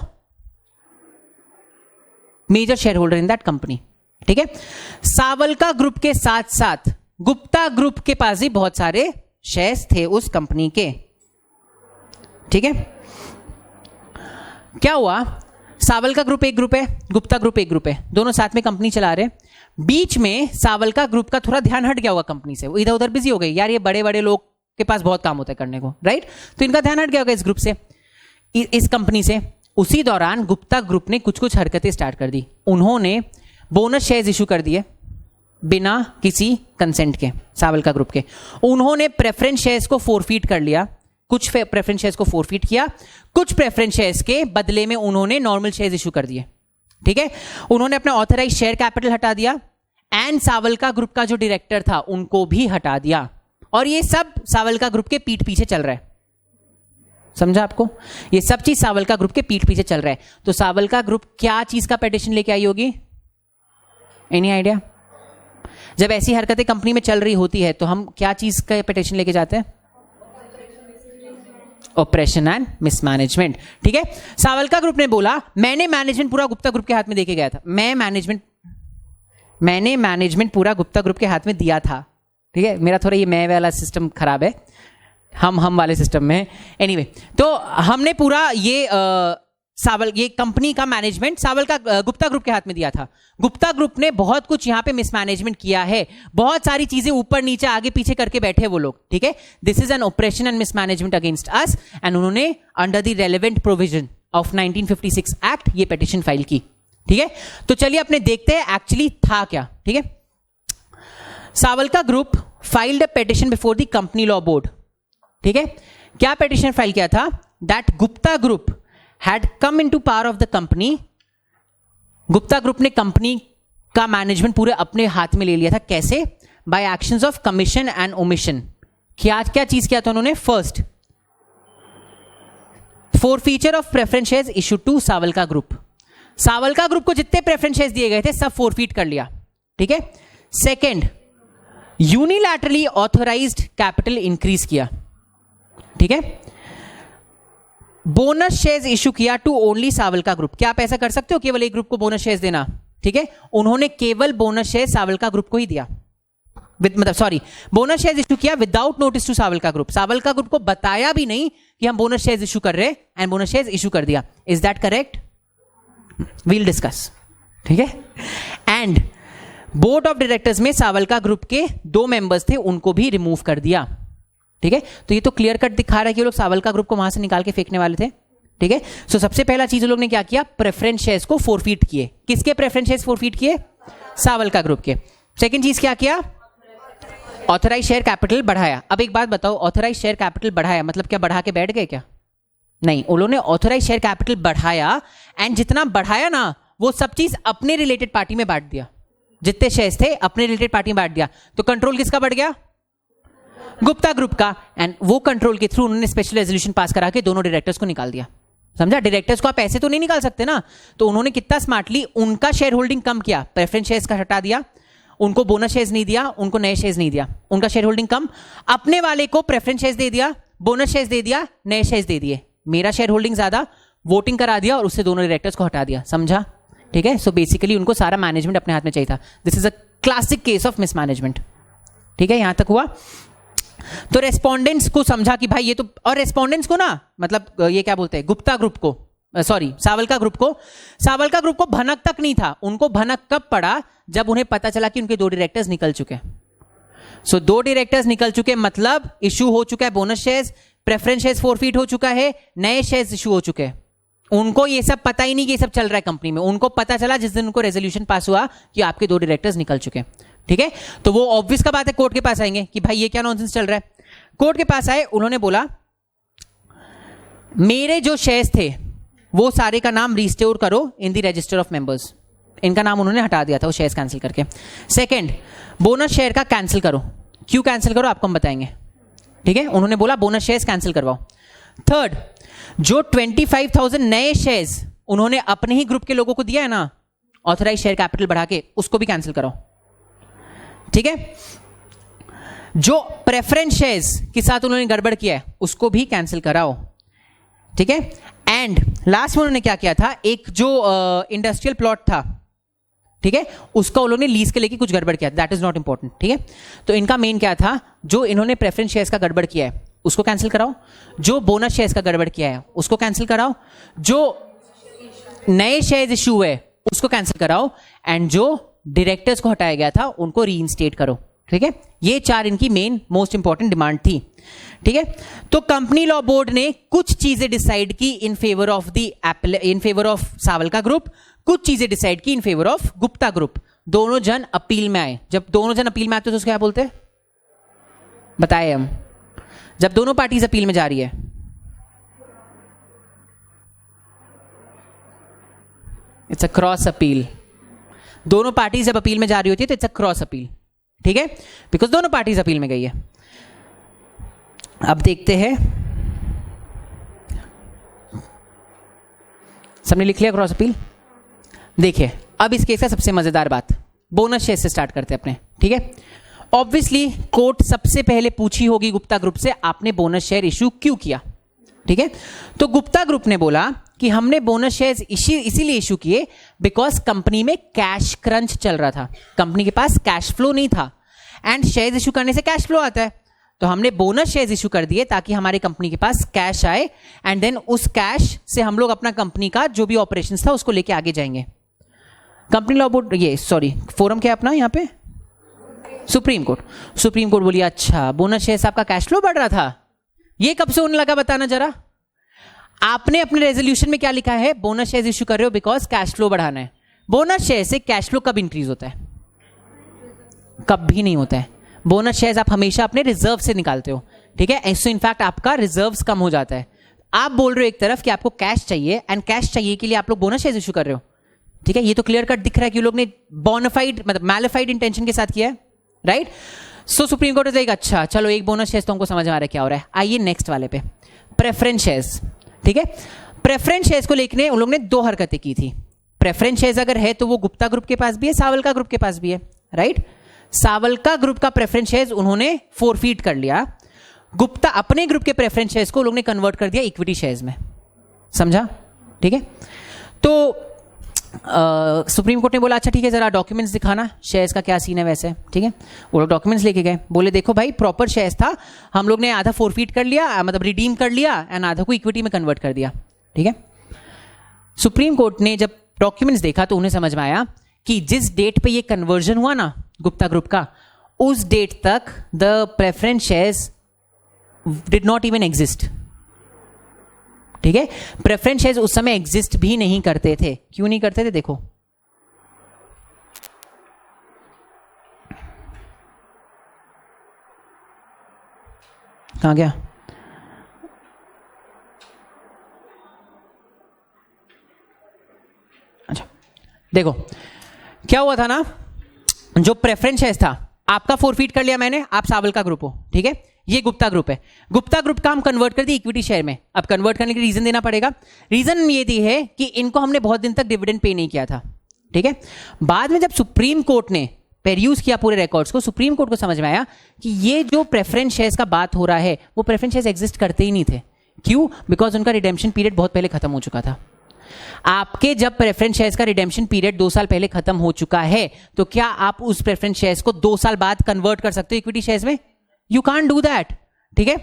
major share holder in that company. ठीक है, सावलका ग्रुप के साथ साथ गुप्ता ग्रुप के पास भी बहुत सारे शेयर्स थे उस कंपनी के। ठीक है, क्या हुआ, सावलका ग्रुप एक ग्रुप है, गुप्ता ग्रुप एक ग्रुप है, दोनों साथ में कंपनी चला रहे। बीच में सावलका ग्रुप का थोड़ा ध्यान हट गया होगा कंपनी से, वो इधर उधर बिजी हो गए, यार ये बड़े बड़े लोग के पास बहुत काम होता है करने को, राइट? तो इनका ध्यान हट गया होगा इस ग्रुप से, इस कंपनी से। उसी दौरान गुप्ता ग्रुप ने कुछ कुछ हरकतें स्टार्ट कर दी। उन्होंने बोनस शेयर्स इशू कर दिए बिना किसी कंसेंट के, सावलका ग्रुप के। उन्होंने प्रेफरेंस शेयर्स को फोरफीट कर लिया, कुछ प्रेफरेंस शेयर्स को फोरफीट किया, कुछ प्रेफरेंस शेयर्स के बदले में उन्होंने नॉर्मल शेयर्स इशू कर दिए। ठीक है, उन्होंने अपना ऑथराइज शेयर कैपिटल हटा दिया एंड सावलका ग्रुप का जो डायरेक्टर था उनको भी हटा दिया। और ये सब सावलका ग्रुप के पीठ पीछे चल रहा है, समझा आपको? ये सब चीज सावलका ग्रुप के पीठ पीछे चल रहा है। तो सावलका ग्रुप क्या चीज का पिटीशन लेके आई होगी? Any idea? जब ऐसी हरकतें कंपनी में चल रही होती है तो हम क्या चीज का पिटीशन लेके जाते हैं? Operation and mismanagement. ठीक है, सावलका ग्रुप ने बोला मैंने मैनेजमेंट पूरा गुप्ता ग्रुप के हाथ में देके गया था, मैंने मैनेजमेंट पूरा गुप्ता ग्रुप के हाथ में दिया था। ठीक है, मेरा थोड़ा ये मैं वाला सिस्टम खराब है, हम वाले सिस्टम में। एनीवे, तो हमने पूरा ये कंपनी का मैनेजमेंट सावलका गुप्ता ग्रुप के हाथ में दिया था। गुप्ता ग्रुप ने बहुत कुछ यहां पे मिसमैनेजमेंट किया है, बहुत सारी चीजें ऊपर नीचे आगे पीछे करके बैठे वो लोग। ठीक है, this is an operation and mismanagement against us एंड उन्होंने under the relevant provision of 1956 act ये पिटीशन फाइल की। ठीक है, तो चलिए अपने देखते हैं एक्चुअली था क्या। ठीक है, Sawalka group filed a petition before the company law board. ठीक है, क्या पिटीशन फाइल किया था? That Gupta group had come into power of the company। Gupta group ने कंपनी का मैनेजमेंट पूरे अपने हाथ में ले लिया था। कैसे? By actions of commission and omission. क्या क्या चीज किया था उन्होंने? First, forfeiture of preference shares issued to Sawalka group. Sawalka group को जितने प्रेफरेंस शेयर्स दिए गए थे सब फोरफीट कर लिया। ठीक है, second, unilaterally authorised capital increase किया। ठीक है, बोनस शेयर्स इशू किया टू ओनली सावलका ग्रुप। क्या आप ऐसा कर सकते हो केवल एक ग्रुप को बोनस शेयर्स देना? ठीक है, उन्होंने केवल बोनस शेयर सावलका ग्रुप को ही दिया, बोनस शेयर्स इशू किया without notice to Sawalka group. Sawalka group को बताया भी नहीं कि हम बोनस शेयर्स इशू कर रहे हैं एंड बोनस शेयर्स इशू कर दिया। Is that correct? We'll discuss. ठीक है, एंड बोर्ड ऑफ डायरेक्टर्स में सावलका ग्रुप के 2 मेंबर्स थे, उनको भी रिमूव कर दिया। ठीक है, तो ये तो क्लियर कट दिखा रहा है कि वो लोग सावलका ग्रुप को वहां से निकाल के फेंकने वाले थे। ठीक है, सो सबसे पहला चीज लोग ने क्या किया? प्रेफरेंस शेयर्स को फोरफीट किए। किसके प्रेफरेंस शेयर्स फोरफीट किए? सावलका ग्रुप के। सेकंड चीज क्या किया? ऑथराइज शेयर कैपिटल बढ़ाया। अब एक बात बताओ, ऑथराइज शेयर कैपिटल बढ़ाया मतलब क्या बढ़ा के बैठ गए क्या? नहीं, उन्होंने ऑथराइज शेयर कैपिटल बढ़ाया एंड जितना बढ़ाया ना वो सब चीज अपने रिलेटेड पार्टी में बांट दिया। जितने शेयर्स थे अपने रिलेटेड पार्टी में बांट दिया। तो कंट्रोल किसका बढ़ गया? गुप्ता ग्रुप का। एंड वो कंट्रोल के थ्रू उन्होंने स्पेशल रेजोल्यूशन पास करा के दोनों डायरेक्टर्स को निकाल दिया। समझा? डायरेक्टर्स को आप ऐसे तो नहीं निकाल सकते ना, तो उन्होंने कितना स्मार्टली उनका शेयर होल्डिंग कम किया, प्रेफरेंस शेयर्स का हटा दिया, उनको बोनस शेयर्स नहीं दिया, उनको नए शेयर्स नहीं दिया, उनका शेयर होल्डिंग कम, अपने वाले को प्रेफरेंस शेयर्स दे दिया, बोनस शेयर्स दे दिया, नए शेयर्स दे दिए, मेरा शेयर होल्डिंग ज्यादा, वोटिंग करा दिया और उससे दोनों डायरेक्टर्स को हटा दिया। समझा? ठीक है। सो बेसिकली उनको सारा मैनेजमेंट अपने हाथ में चाहिए था। This is a classic case of mismanagement, ठीक है। यहां तक हुआ। तो रेस्पोंडेंट्स को समझा कि भाई ये तो, और रेस्पोंडेंट्स को ना मतलब ये क्या बोलते हैं, गुप्ता ग्रुप को, सॉरी सावलका ग्रुप को भनक तक नहीं था। उनको भनक कब पड़ा, जब उन्हें पता चला कि उनके 2 डायरेक्टर्स निकल चुके। सो 2 डायरेक्टर्स निकल चुके मतलब इशू हो चुका है bonus shares, preference shares forfeit हो चुका है, नए शेयर्स इशू हो चुके हैं। उनको ये सब पता ही नहीं कि ये सब चल रहा है कंपनी में। उनको पता चला जिस दिन उनको रेजोल्यूशन पास हुआ कि आपके 2 डायरेक्टर्स निकल चुके, ठीक है। तो वो ऑब्वियस का बात है, कोर्ट के पास आएंगे कि भाई ये क्या नॉनसेंस चल रहा है। कोर्ट के पास आए, उन्होंने बोला मेरे जो शेयर्स थे वो सारे का नाम रिस्टोर करो in the register of members. इनका नाम उन्होंने हटा दिया था वो शेयर्स कैंसिल करके। सेकंड, बोनस शेयर का कैंसिल करो। क्यों कैंसिल करो आपको हम बताएंगे, ठीक है। उन्होंने बोला बोनस शेयर्स कैंसिल करवाओ। थर्ड, जो 25,000 नए शेयर्स उन्होंने अपने ही ग्रुप के लोगों को दिया है ना, ऑथराइज शेयर कैपिटल बढ़ा के, उसको भी कैंसिल कराओ, ठीक है। जो प्रेफरेंस शेयर्स के साथ उन्होंने गड़बड़ किया है उसको भी कैंसिल कराओ, ठीक है। एंड लास्ट में उन्होंने क्या किया था, एक जो इंडस्ट्रियल प्लॉट था, ठीक है, उसका उन्होंने लीज के लेके कुछ गड़बड़ किया, दैट इज नॉट इंपॉर्टेंट, ठीक है। तो इनका मेन क्या था, जो इन्होंने प्रेफरेंस शेयर्स का गड़बड़ किया है उसको कैंसिल कराओ, जो बोनस शेयर्स का गड़बड़ किया है उसको कैंसिल कराओ, जो नए शेयर्स इशू है उसको कैंसिल कराओ, एंड जो डायरेक्टर्स को हटाया गया था उनको रीइंस्टेट करो, ठीक है। ये 4 इनकी मेन मोस्ट इंपॉर्टेंट डिमांड थी, ठीक है। तो कंपनी लॉ बोर्ड ने कुछ चीजें डिसाइड की इन फेवर ऑफ सावलका ग्रुप, कुछ चीजें डिसाइड की इन फेवर ऑफ गुप्ता ग्रुप। दोनों जन अपील में आए। जब दोनों जन अपील में आते तो उसको क्या बोलते हैं, बताए हम। जब दोनों पार्टीज अपील में जा रही है, इट्स अ क्रॉस अपील। दोनों पार्टीज जब अपील में जा रही होती है तो इट्स अ क्रॉस अपील, ठीक है, बिकॉज दोनों पार्टीज अपील में गई है। अब देखते हैं, सबने लिख लिया क्रॉस अपील। देखिए अब इस केस का सबसे मजेदार बात, बोनस शेयर से स्टार्ट करते हैं अपने, ठीक है। ऑब्वियसली कोर्ट सबसे पहले पूछी होगी गुप्ता ग्रुप से, आपने बोनस शेयर इशू क्यों किया, ठीक है। तो गुप्ता ग्रुप ने बोला कि हमने बोनस शेयर्स इसीलिए इशू किए बिकॉज कंपनी में कैश क्रंच चल रहा था, कंपनी के पास कैश फ्लो नहीं था, एंड शेयर्स इशू करने से कैश फ्लो आता है। तो हमने बोनस शेयर्स इशू कर दिए ताकि हमारे कंपनी के पास कैश आए, एंड देन उस कैश से हम लोग अपना कंपनी का जो भी ऑपरेशन था उसको लेके आगे जाएंगे। कंपनी लॉ बोर्ड, ये सॉरी फोरम क्या अपना यहाँ पे, सुप्रीम कोर्ट। सुप्रीम कोर्ट बोली अच्छा बोनस शेयर्स आपका कैश फ्लो बढ़ रहा था, ये कब से होने लगा बताना जरा। आपने अपने रेजोल्यूशन में क्या लिखा है, बोनस शेयर्स इशू कर रहे हो बिकॉज कैश फ्लो बढ़ाना है। बोनस शेयर से कैश फ्लो कब इंक्रीज होता है, कभी नहीं होता है। बोनस शेयर्स आप हमेशा अपने रिजर्व से निकालते हो, ठीक है। इससे इनफैक्ट आपका रिजर्व्स कम हो जाता है। आप बोल रहे हो एक तरफ कि आपको कैश चाहिए, एंड कैश चाहिए के लिए आप लोग बोनस शेयर्स इशू कर रहे हो, ठीक है। ये तो क्लियर कट दिख रहा है कि लोग ने बोनाफाइड मतलब मैलिफाइड इंटेंशन के साथ किया है, राइट। सो सुप्रीम कोर्ट ने अच्छा चलो एक बोनस शेयर्स तो हमको समझ में आ रहा है क्या हो रहा है। आइए नेक्स्ट वाले पे, प्रेफरेंस शेयर्स, ठीक है। प्रेफरेंस शेयर्स को लेकर उन लोगों ने 2 हरकतें की थी। प्रेफरेंस शेयर्स अगर है तो वो गुप्ता ग्रुप के पास भी है, सावलका ग्रुप के पास भी है, राइट। सावलका ग्रुप का प्रेफरेंस शेयर्स उन्होंने फोरफीट कर लिया, गुप्ता अपने ग्रुप के प्रेफरेंस शेयर्स को लोगों ने कन्वर्ट कर दिया इक्विटी शेयर्स में, समझा, ठीक है। तो सुप्रीम कोर्ट ने बोला अच्छा ठीक है जरा डॉक्यूमेंट्स दिखाना, शेयर्स का क्या सीन है वैसे, ठीक है। वो लोग डॉक्यूमेंट्स लेके गए, बोले देखो भाई प्रॉपर शेयर्स था, हम लोग ने आधा फोरफीट कर लिया मतलब रिडीम कर लिया, एंड आधा को इक्विटी में कन्वर्ट कर दिया, ठीक है। सुप्रीम कोर्ट ने जब डॉक्यूमेंट्स देखा तो उन्हें समझ में आया कि जिस डेट पे ये कन्वर्जन हुआ ना गुप्ता ग्रुप का, उस डेट तक the preference shares did not even exist, ठीक है। प्रेफरेंस शेयर्स उस समय एग्जिस्ट भी नहीं करते थे। क्यों नहीं करते थे, देखो कहां गया, अच्छा देखो क्या हुआ था ना, जो प्रेफरेंस शेयर्स था आपका फोरफीट कर लिया मैंने, आप सावलका ग्रुप हो, ठीक है। ये गुप्ता ग्रुप है, गुप्ता ग्रुप का हम कन्वर्ट कर दिए इक्विटी शेयर में। अब कन्वर्ट करने के लिए रीजन देना पड़ेगा। रीजन ये दी है कि इनको हमने बहुत दिन तक डिविडेंड पे नहीं किया था, ठीक है। बाद में जब सुप्रीम कोर्ट ने पेरयूज किया पूरे रिकॉर्ड्स को, सुप्रीम कोर्ट को समझ में आया कि ये जो प्रेफरेंस शेयर्स का बात हो रहा है वो प्रेफरेंस शेयर्स एग्जिस्ट करते ही नहीं थे। क्यों, बिकॉज उनका रिडेम्पशन पीरियड बहुत पहले खत्म हो चुका था। आपके जब प्रेफरेंस शेयर्स का रिडेम्पशन पीरियड 2 साल पहले खत्म हो चुका है तो क्या आप उस प्रेफरेंस शेयर्स को 2 साल बाद कन्वर्ट कर सकते हो इक्विटी शेयर्स में? यू कांट डू दैट, ठीक है।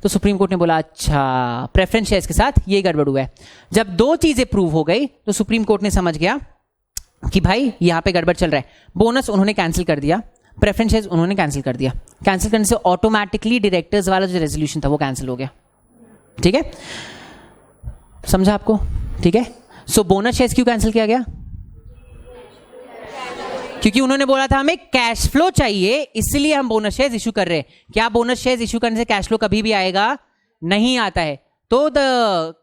तो सुप्रीम कोर्ट ने बोला अच्छा प्रेफरेंस शेयर्स के साथ ये गड़बड़ हुआ है। जब 2 चीजें प्रूव हो गई तो सुप्रीम कोर्ट ने समझ गया कि भाई यहां पे गड़बड़ चल रहा है। बोनस उन्होंने कैंसिल कर दिया, प्रेफरेंस शेयर्स उन्होंने कैंसिल कर दिया। कैंसिल करने से ऑटोमेटिकली डायरेक्टर्स वाला जो रेजोल्यूशन था वो कैंसिल हो गया, ठीक है। समझा आपको, ठीक है। सो बोनस शेयर्स क्यों कैंसिल किया गया? क्योंकि उन्होंने बोला था हमें कैश फ्लो चाहिए, इसलिए हम बोनस शेयर्स इशू कर रहे हैं। क्या बोनस शेयर्स इशू करने से कैश फ्लो कभी भी आएगा? नहीं आता है। तो the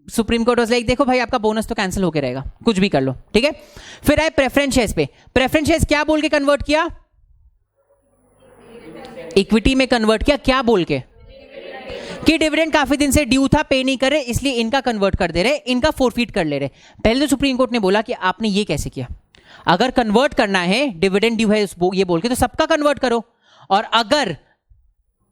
supreme court was like देखो भाई आपका बोनस तो कैंसिल होके रहेगा, कुछ भी कर लो, ठीक है। फिर आए प्रेफरेंस शेयर्स पे। प्रेफरेंस शेयर्स क्या बोल के कन्वर्ट किया? इक्विटी में कन्वर्ट किया। क्या बोल के? कि डिविडेंड काफी दिन से ड्यू था, पे नहीं करे, इसलिए इनका कन्वर्ट कर दे रहे, इनका फोरफीट कर ले रहे। पहले तो सुप्रीम कोर्ट ने बोला कि आपने ये कैसे किया? अगर कन्वर्ट करना है, डिविडेंड ड्यू है ये बोल के, तो सबका कन्वर्ट करो, और अगर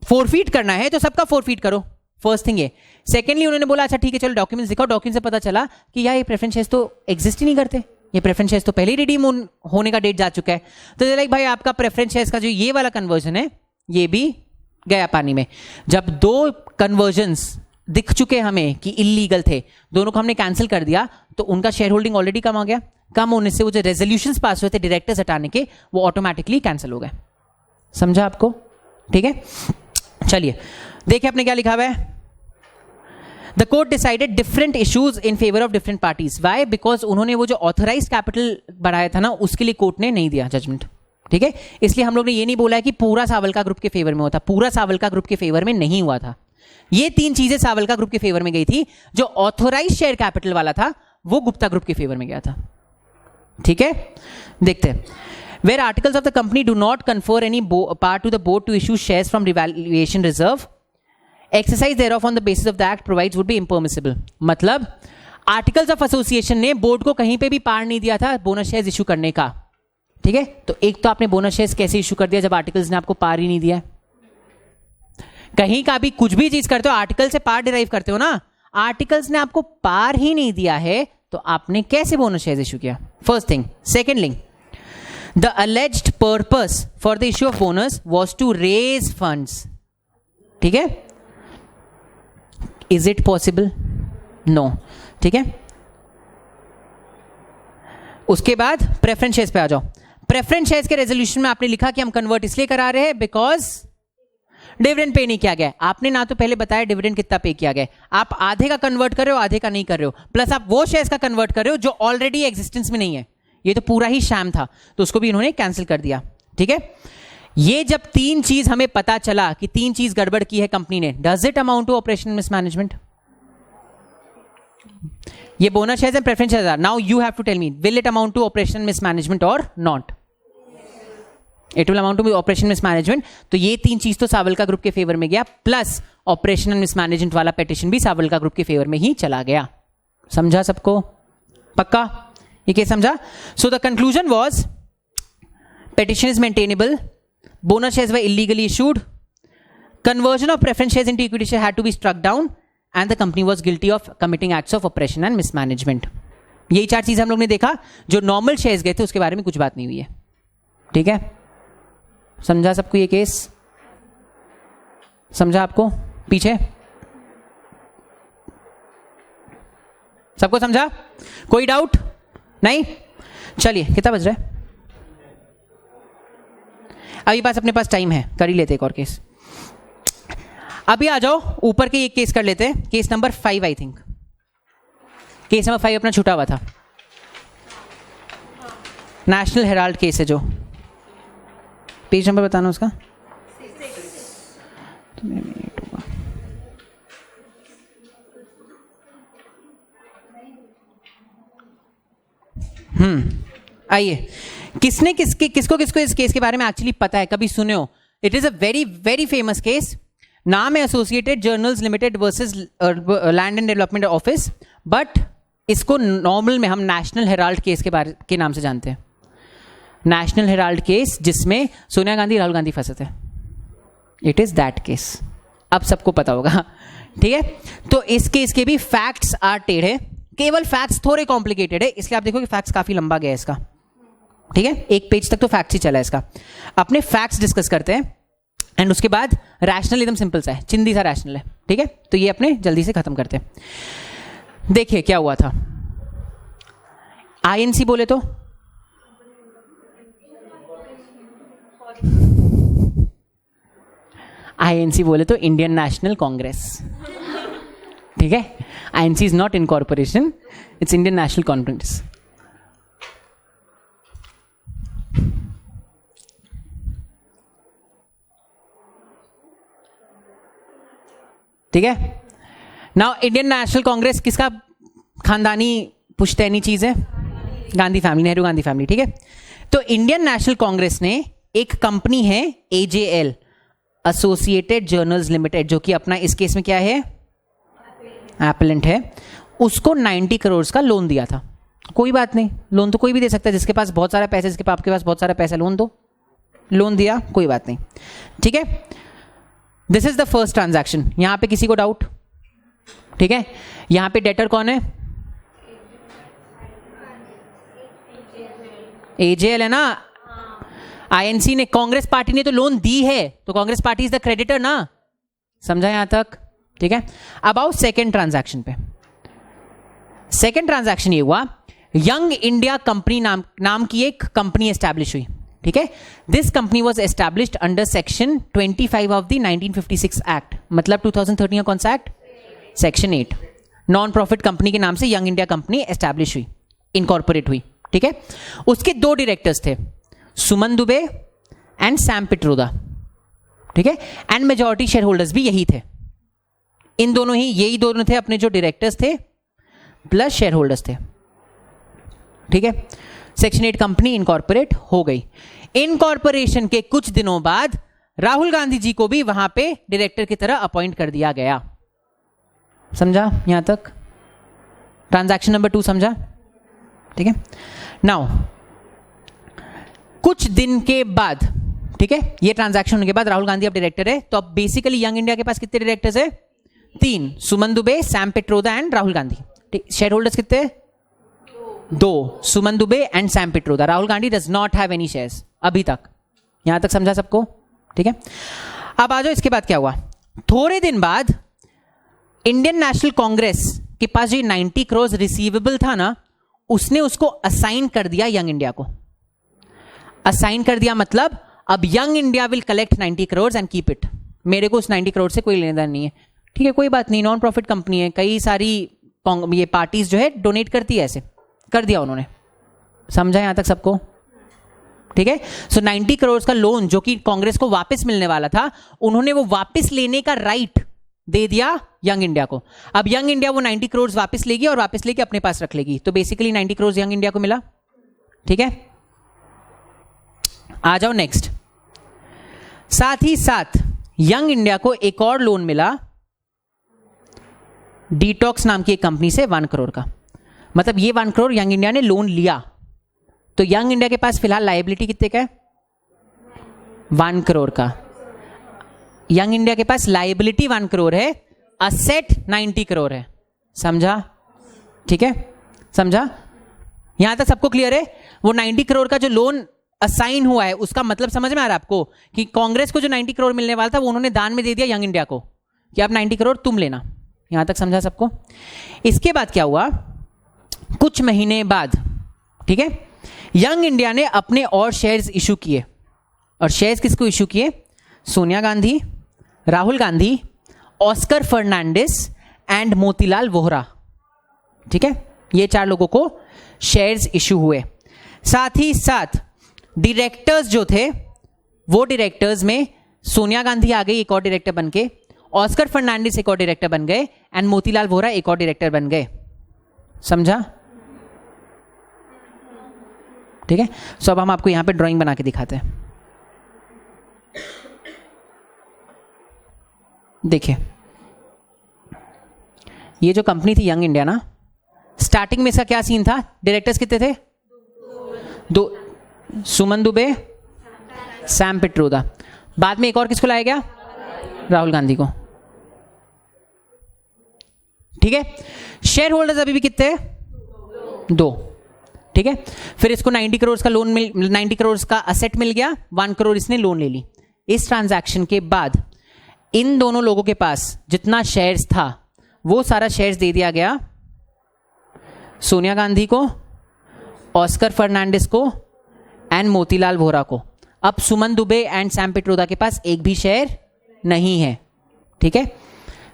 फोरफीट करना है तो सबका फोरफीट करो। फर्स्ट थिंग ये। सेकेंडली उन्होंने बोला अच्छा ठीक है चलो डॉक्यूमेंट्स दिखाओ। डॉक्यूमेंट से पता चला कि यार ये प्रेफरेंस शेयर्स तो एग्जिस्ट ही नहीं करते, ये प्रेफरेंस शेयर्स तो पहले ही रिडीम होने का डेट जा चुका है। तो लाइक भाई आपका प्रेफरेंस शेयर्स का जो ये वाला कन्वर्जन है ये भी गया पानी में। जब 2 कन्वर्जन्स दिख चुके हमें कि इलीगल थे, दोनों को हमने कैंसिल कर दिया, तो उनका शेयर होल्डिंग ऑलरेडी कम हो गया। कम होने से वो जो रेजोल्यूशंस पास हुए थे डायरेक्टर्स हटाने के, वो ऑटोमेटिकली कैंसिल हो गए। समझा आपको, ठीक है। चलिए देखिए आपने क्या लिखा हुआ है। The court decided different issues in favour of different parties. Why? Because उन्होंने वो जो ऑथराइज कैपिटल बढ़ाया था ना, उसके लिए कोर्ट ने नहीं दिया जजमेंट, ठीक है। इसलिए हम लोग ने ये नहीं बोला है कि पूरा सावलका ग्रुप के फेवर में होता, पूरा सावलका ग्रुप के फेवर में नहीं हुआ था। ये 3 चीजें सावलका ग्रुप के फेवर में गई थी। जो ऑथोराइज शेयर कैपिटल वाला था वो गुप्ता ग्रुप के फेवर में गया था, ठीक है। देखते हैं। Where articles of the company do not confer any power to the board to issue shares from revaluation reserve, exercise thereof on the basis of the act provides would be impermissible। मतलब articles of association ने board को कहीं पे भी power नहीं दिया था bonus shares issue करने का, ठीक है। तो एक तो आपने बोनस शेयर्स कैसे इशू कर दिया जब आर्टिकल्स ने आपको पावर ही नहीं दिया? कहीं का भी कुछ भी चीज करते हो आर्टिकल से पावर डिराइव करते हो ना, आर्टिकल्स ने आपको पावर ही नहीं दिया है तो आपने कैसे बोनस शेयर्स इशू किया? First thing. Second link, the alleged purpose for the issue of bonus was to raise funds, ठीक है। Is it possible? नो, ठीक है। उसके बाद प्रेफरेंस शेयर्स पे आ जाओ। प्रेफरेंस शेयर्स के रेजोल्यूशन में आपने लिखा कि हम कन्वर्ट इसलिए करा रहे हैं बिकॉज डिविडेंड पे नहीं किया गया। आपने ना तो पहले बताया डिविडेंड कितना पे किया गया, आप आधे का कन्वर्ट कर रहे हो आधे का नहीं कर रहे हो, प्लस आप वो शेयर्स का कन्वर्ट कर रहे हो जो ऑलरेडी एग्जिस्टेंस में नहीं है। ये तो पूरा ही शैम था, तो उसको भी इन्होंने कैंसिल कर दिया, ठीक है। ये जब 3 चीज हमें पता चला कि 3 चीज गड़बड़ की है कंपनी ने, does it amount to operational mismanagement? ये bonus shares and preference shares are, now you have to tell me, will it amount to operational mismanagement और not? It will amount to operational mismanagement. तो ये 3 चीज तो सावलका group के favour में गया, plus operational mismanagement वाला पिटीशन भी सावलका ग्रुप के फेवर में ही चला गया। समझा सबको? पक्का ये केस समझा? So the conclusion was petition is maintainable, bonus shares were illegally issued, conversion of preference shares into equity share had to be struck down, and the company was guilty of committing acts of oppression and mismanagement। यही 4 चीजें हम लोग ने देखा। जो normal shares गए थे उसके बारे में कुछ बात नहीं हुई है, ठीक है। समझा सबको ये केस? समझा आपको पीछे? सबको समझा? कोई डाउट नहीं? चलिए कितना बज रहा है? अभी पास अपने पास टाइम है, कर ही लेते एक और केस। अभी आ जाओ ऊपर के एक केस कर लेते हैं, case number 5 I think. Case number 5 अपना छूटा हुआ था, नेशनल हेराल्ड केस है जो। पेज नंबर बताना उसका। आइए, किसने किसको इस केस के बारे में एक्चुअली पता है, कभी सुने हो? It is a very very famous case. नाम है associated journals limited versus land and development office, but इसको नॉर्मल में हम नेशनल हेराल्ड केस के नाम से जानते हैं। नेशनल हेराल्ड केस जिसमें सोनिया गांधी राहुल गांधी फंसे थे, इट इज दैट केस। अब सबको पता होगा, ठीक है। तो इस केस के भी फैक्ट्स आर टेढ़े, केवल फैक्ट्स थोड़े कॉम्प्लिकेटेड है, इसलिए आप देखो कि फैक्ट्स काफी लंबा गया है इसका, ठीक है, एक पेज तक तो फैक्ट्स ही चला है इसका। अपने फैक्ट्स डिस्कस करते हैं एंड उसके बाद रैशनल एकदम सिंपल सा है, चिंदी सा रैशनल है, ठीक है। तो ये अपने जल्दी से खत्म करते हैं। देखिए क्या हुआ था, आईएनसी बोले तो आईएनसी बोले तो इंडियन नेशनल कांग्रेस, ठीक है। INC is not incorporation, it's Indian national Congress. ठीक है। नाउ इंडियन नेशनल कांग्रेस किसका खानदानी पुश्तैनी चीज है? गांधी फैमिली, नेहरू गांधी फैमिली, ठीक है। तो इंडियन नेशनल कांग्रेस ने एक कंपनी है एजेएल, एसोसिएटेड जर्नल्स लिमिटेड, जो कि अपना इस केस में क्या है, एपेलेंट है, उसको 90 करोड़ का लोन दिया था। कोई बात नहीं, लोन तो कोई भी दे सकता है, जिसके पास बहुत सारा पैसा, जिसके पास आपके पास बहुत सारा पैसा, लोन दो, लोन दिया, कोई बात नहीं, ठीक है। This is the first transaction. यहां पे किसी को डाउट? ठीक है। यहां पे डेटर कौन है? एजेएल है ना। आईएनसी ने, कांग्रेस पार्टी ने तो लोन दी है, तो Congress party is the creditor ना, समझा यहां तक? ठीक है। अब आओ सेकेंड ट्रांजैक्शन पे। सेकेंड ट्रांजैक्शन ये हुआ, यंग इंडिया कंपनी नाम की एक कंपनी एस्टैब्लिश हुई, ठीक है। This company was established under section 25 of the 1956 act, मतलब 2013 का कौन सा act? Section 8। Non profit company के नाम से यंग इंडिया कंपनी एस्टैब्लिश हुई, इनकॉर्पोरेट हुई, ठीक है। उसके दो डायरेक्टर्स थे, सुमन दुबे एंड सैम पिट्रोदा, ठीक है। एंड मेजॉरिटी शेयर होल्डर्स भी यही थे, इन दोनों ही, यही दोनों थे अपने जो डायरेक्टर्स थे प्लस शेयर होल्डर्स थे, ठीक है। सेक्शन 8 कंपनी इनकॉर्पोरेट हो गई। इनकॉर्पोरेशन के कुछ दिनों बाद राहुल गांधी जी को भी वहां पे डायरेक्टर की तरह अपॉइंट कर दिया गया। समझा यहां तक? ट्रांजैक्शन नंबर 2 समझा? ठीक है। नाउ कुछ दिन के बाद, ठीक है, ये ट्रांजैक्शन होने के बाद राहुल गांधी अब डायरेक्टर है, तो अब बेसिकली यंग इंडिया के पास कितने डायरेक्टर्स है? 3, Suman Dubey, Sam Pitroda and Rahul Gandhi. Share holders कितने? 2, Suman Dubey and Sam Pitroda. Rahul Gandhi does not have any shares अभी तक। यहां तक समझा सबको? ठीक है। अब आ जाओ, इसके बाद क्या हुआ? थोड़े दिन बाद इंडियन नेशनल कांग्रेस के पास जो 90 करोड़ रिसीवेबल था ना, उसने उसको असाइन कर दिया यंग इंडिया को। असाइन कर दिया मतलब अब young India will collect 90 crore and keep it. मेरे को उस 90 करोड़ से कोई लेना देना नहीं है, ठीक है, कोई बात नहीं, नॉन प्रॉफिट कंपनी है, कई सारी ये पार्टीज जो है डोनेट करती है, ऐसे कर दिया उन्होंने। समझा यहां तक सबको? ठीक है। सो 90 करोड़ का लोन जो कि कांग्रेस को वापस मिलने वाला था, उन्होंने वो वापस लेने का राइट दे दिया यंग इंडिया को। अब यंग इंडिया वो 90 करोड़ वापस लेगी और वापस लेके अपने पास रख लेगी, तो बेसिकली 90 करोड़ यंग इंडिया को मिला, ठीक है। आ जाओ नेक्स्ट। साथ ही साथ यंग इंडिया को एक और लोन मिला डिटॉक्स नाम की एक कंपनी से 1 करोड़ का। मतलब ये 1 करोड़ यंग इंडिया ने लोन लिया, तो यंग इंडिया के पास फिलहाल लायबिलिटी कितने का है? 1 करोड़ का। यंग इंडिया के पास लायबिलिटी 1 करोड़ है, असेट 90 करोड़ है। समझा? ठीक है, समझा? यहां तक सबको क्लियर है? वो 90 करोड़ का जो लोन असाइन हुआ है, उसका मतलब समझ में आ रहा है आपको कि कांग्रेस को जो 90 करोड़ मिलने वाला था, वो उन्होंने दान में दे दिया यंग इंडिया को कि अब 90 करोड़ तुम लेना। यहां तक समझा सबको? इसके बाद क्या हुआ? कुछ महीने बाद, ठीक है, यंग इंडिया ने अपने और शेयर्स इशू किए। और शेयर्स किसको इशू किए? सोनिया गांधी, राहुल गांधी, ऑस्कर फर्नांडिस एंड मोतीलाल वोहरा, ठीक है, ये 4 लोगों को शेयर्स इशू हुए। साथ ही साथ डायरेक्टर्स जो थे, वो डायरेक्टर्स में सोनिया गांधी आ गई एक और डायरेक्टर बन के, ऑस्कर फर्नांडिस एक और डायरेक्टर बन गए एंड मोतीलाल वोहरा एक और डायरेक्टर बन गए। समझा? ठीक है। सो अब हम आपको यहां पे ड्राइंग बना के दिखाते हैं। देखिए, ये जो कंपनी थी यंग इंडिया ना, स्टार्टिंग में इसका क्या सीन था? डायरेक्टर्स कितने थे? 2, सुमन दुबे, सैम पिट्रोदा। बाद में एक और किसको लाया गया? राहुल गांधी को। ठीक है। शेयर होल्डर्स अभी भी कितने हैं? 2, ठीक है। फिर इसको 90 करोड़ का लोन 90 करोड़ का असेट मिल गया, 1 करोड़ इसने लोन ले ली। इस ट्रांजैक्शन के बाद इन दोनों लोगों के पास जितना शेयर्स था वो सारा शेयर्स दे दिया गया सोनिया गांधी को, ऑस्कर फर्नांडिस को एंड मोतीलाल वोरा को। अब सुमन दुबे एंड सैम पित्रोदा के पास एक भी शेयर नहीं है, ठीक है।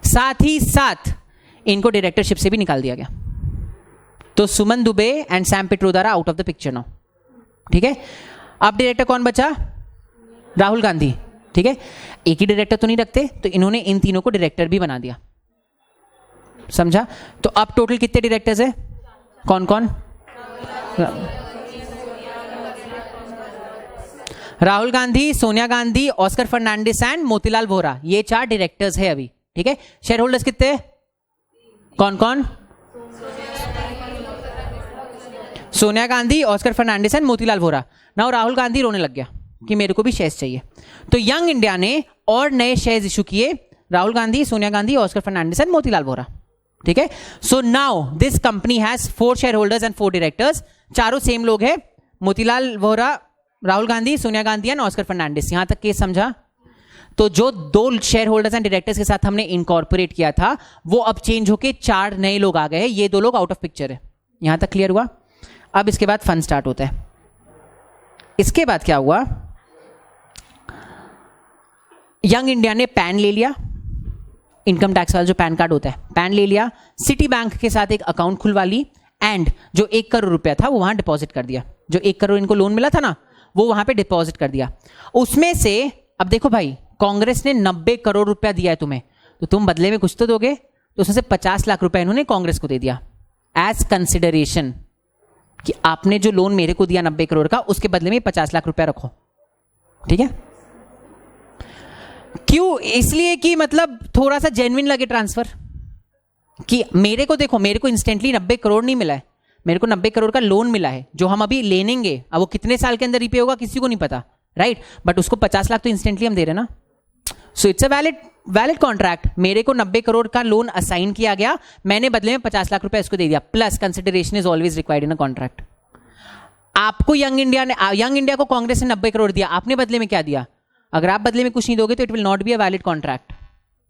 साथ ही साथ इनको डायरेक्टरशिप से भी निकाल दिया गया। तो Suman Dubey and Sam Pitroda out of the picture now, ठीक है। अब डायरेक्टर कौन बचा? राहुल गांधी, ठीक है। एक ही डायरेक्टर तो नहीं रखते, तो इन्होंने इन तीनों को डायरेक्टर भी बना दिया, समझा। तो अब टोटल कितने डायरेक्टर्स है? कौन कौन? राहुल गांधी, सोनिया गांधी, ऑस्कर फर्नांडिस एंड मोतीलाल वोरा, ये 4 डायरेक्टर्स है अभी, ठीक है। शेयर होल्डर्स कितने? कौन कौन? सोनिया गांधी, ऑस्कर फर्नांडिस एंड मोतीलाल वोरा। नाउ राहुल गांधी रोने लग गया कि मेरे को भी शेयर्स चाहिए, तो यंग इंडिया ने और नए शेयर्स इशू किए, राहुल गांधी, सोनिया गांधी, ऑस्कर फर्नांडिस एंड मोतीलाल वोरा, ठीक है। So now this company has 4 share holders and 4 directors, चारों सेम लोग हैं, मोतीलाल वोरा, राहुल गांधी, सोनिया गांधी एंड ऑस्कर फर्नांडिस। यहां तक केस समझा? तो जो 2 शेयर होल्डर्स एंड डायरेक्टर्स के साथ हमने इनकॉर्पोरेट किया था वो अब चेंज होके 4 नए लोग आ गए हैं, ये 2 लोग आउट ऑफ पिक्चर है। यहां तक क्लियर हुआ? अब इसके बाद फन स्टार्ट होता है। इसके बाद क्या हुआ? यंग इंडिया ने पैन ले लिया, इनकम टैक्स वाला जो पैन कार्ड होता है, पैन ले लिया, सिटी बैंक के साथ एक अकाउंट खुलवा ली एंड जो 1 करोड़ रुपया था वो वहां डिपॉजिट कर दिया। जो 1 करोड़ इनको लोन मिला था ना, वो वहां पे डिपॉजिट कर दिया। उसमें से अब देखो भाई, कांग्रेस ने 90 करोड़ रुपया दिया है तुम्हें, तो तुम बदले में कुछ तो दोगे, तो उसमें से 50 लाख रुपया इन्होंने कांग्रेस को दे दिया एज कंसिडरेशन कि आपने जो लोन मेरे को दिया 90 करोड़ का, उसके बदले में 50 लाख रुपया रखो, ठीक है। क्यों? इसलिए कि मतलब थोड़ा सा जेन्युइन लगे ट्रांसफर, कि मेरे को देखो, मेरे को इंस्टेंटली 90 करोड़ नहीं मिला है, मेरे को 90 करोड़ का लोन मिला है जो हम अभी लेनेंगे। अब वो कितने साल के अंदर रिपे होगा किसी को नहीं पता, राइट, बट उसको 50 लाख तो इंस्टेंटली हम दे रहे हैं ना। So it's a valid contract. मेरे को 90 करोड़ का लोन असाइन किया गया, मैंने बदले में 50 लाख रुपए इसको दे दिया, plus consideration is always required in a contract. आपको यंग इंडिया को कांग्रेस ने 90 करोड़ दिया, आपने बदले में क्या दिया? अगर आप बदले में कुछ नहीं दोगे तो it will not be a valid contract,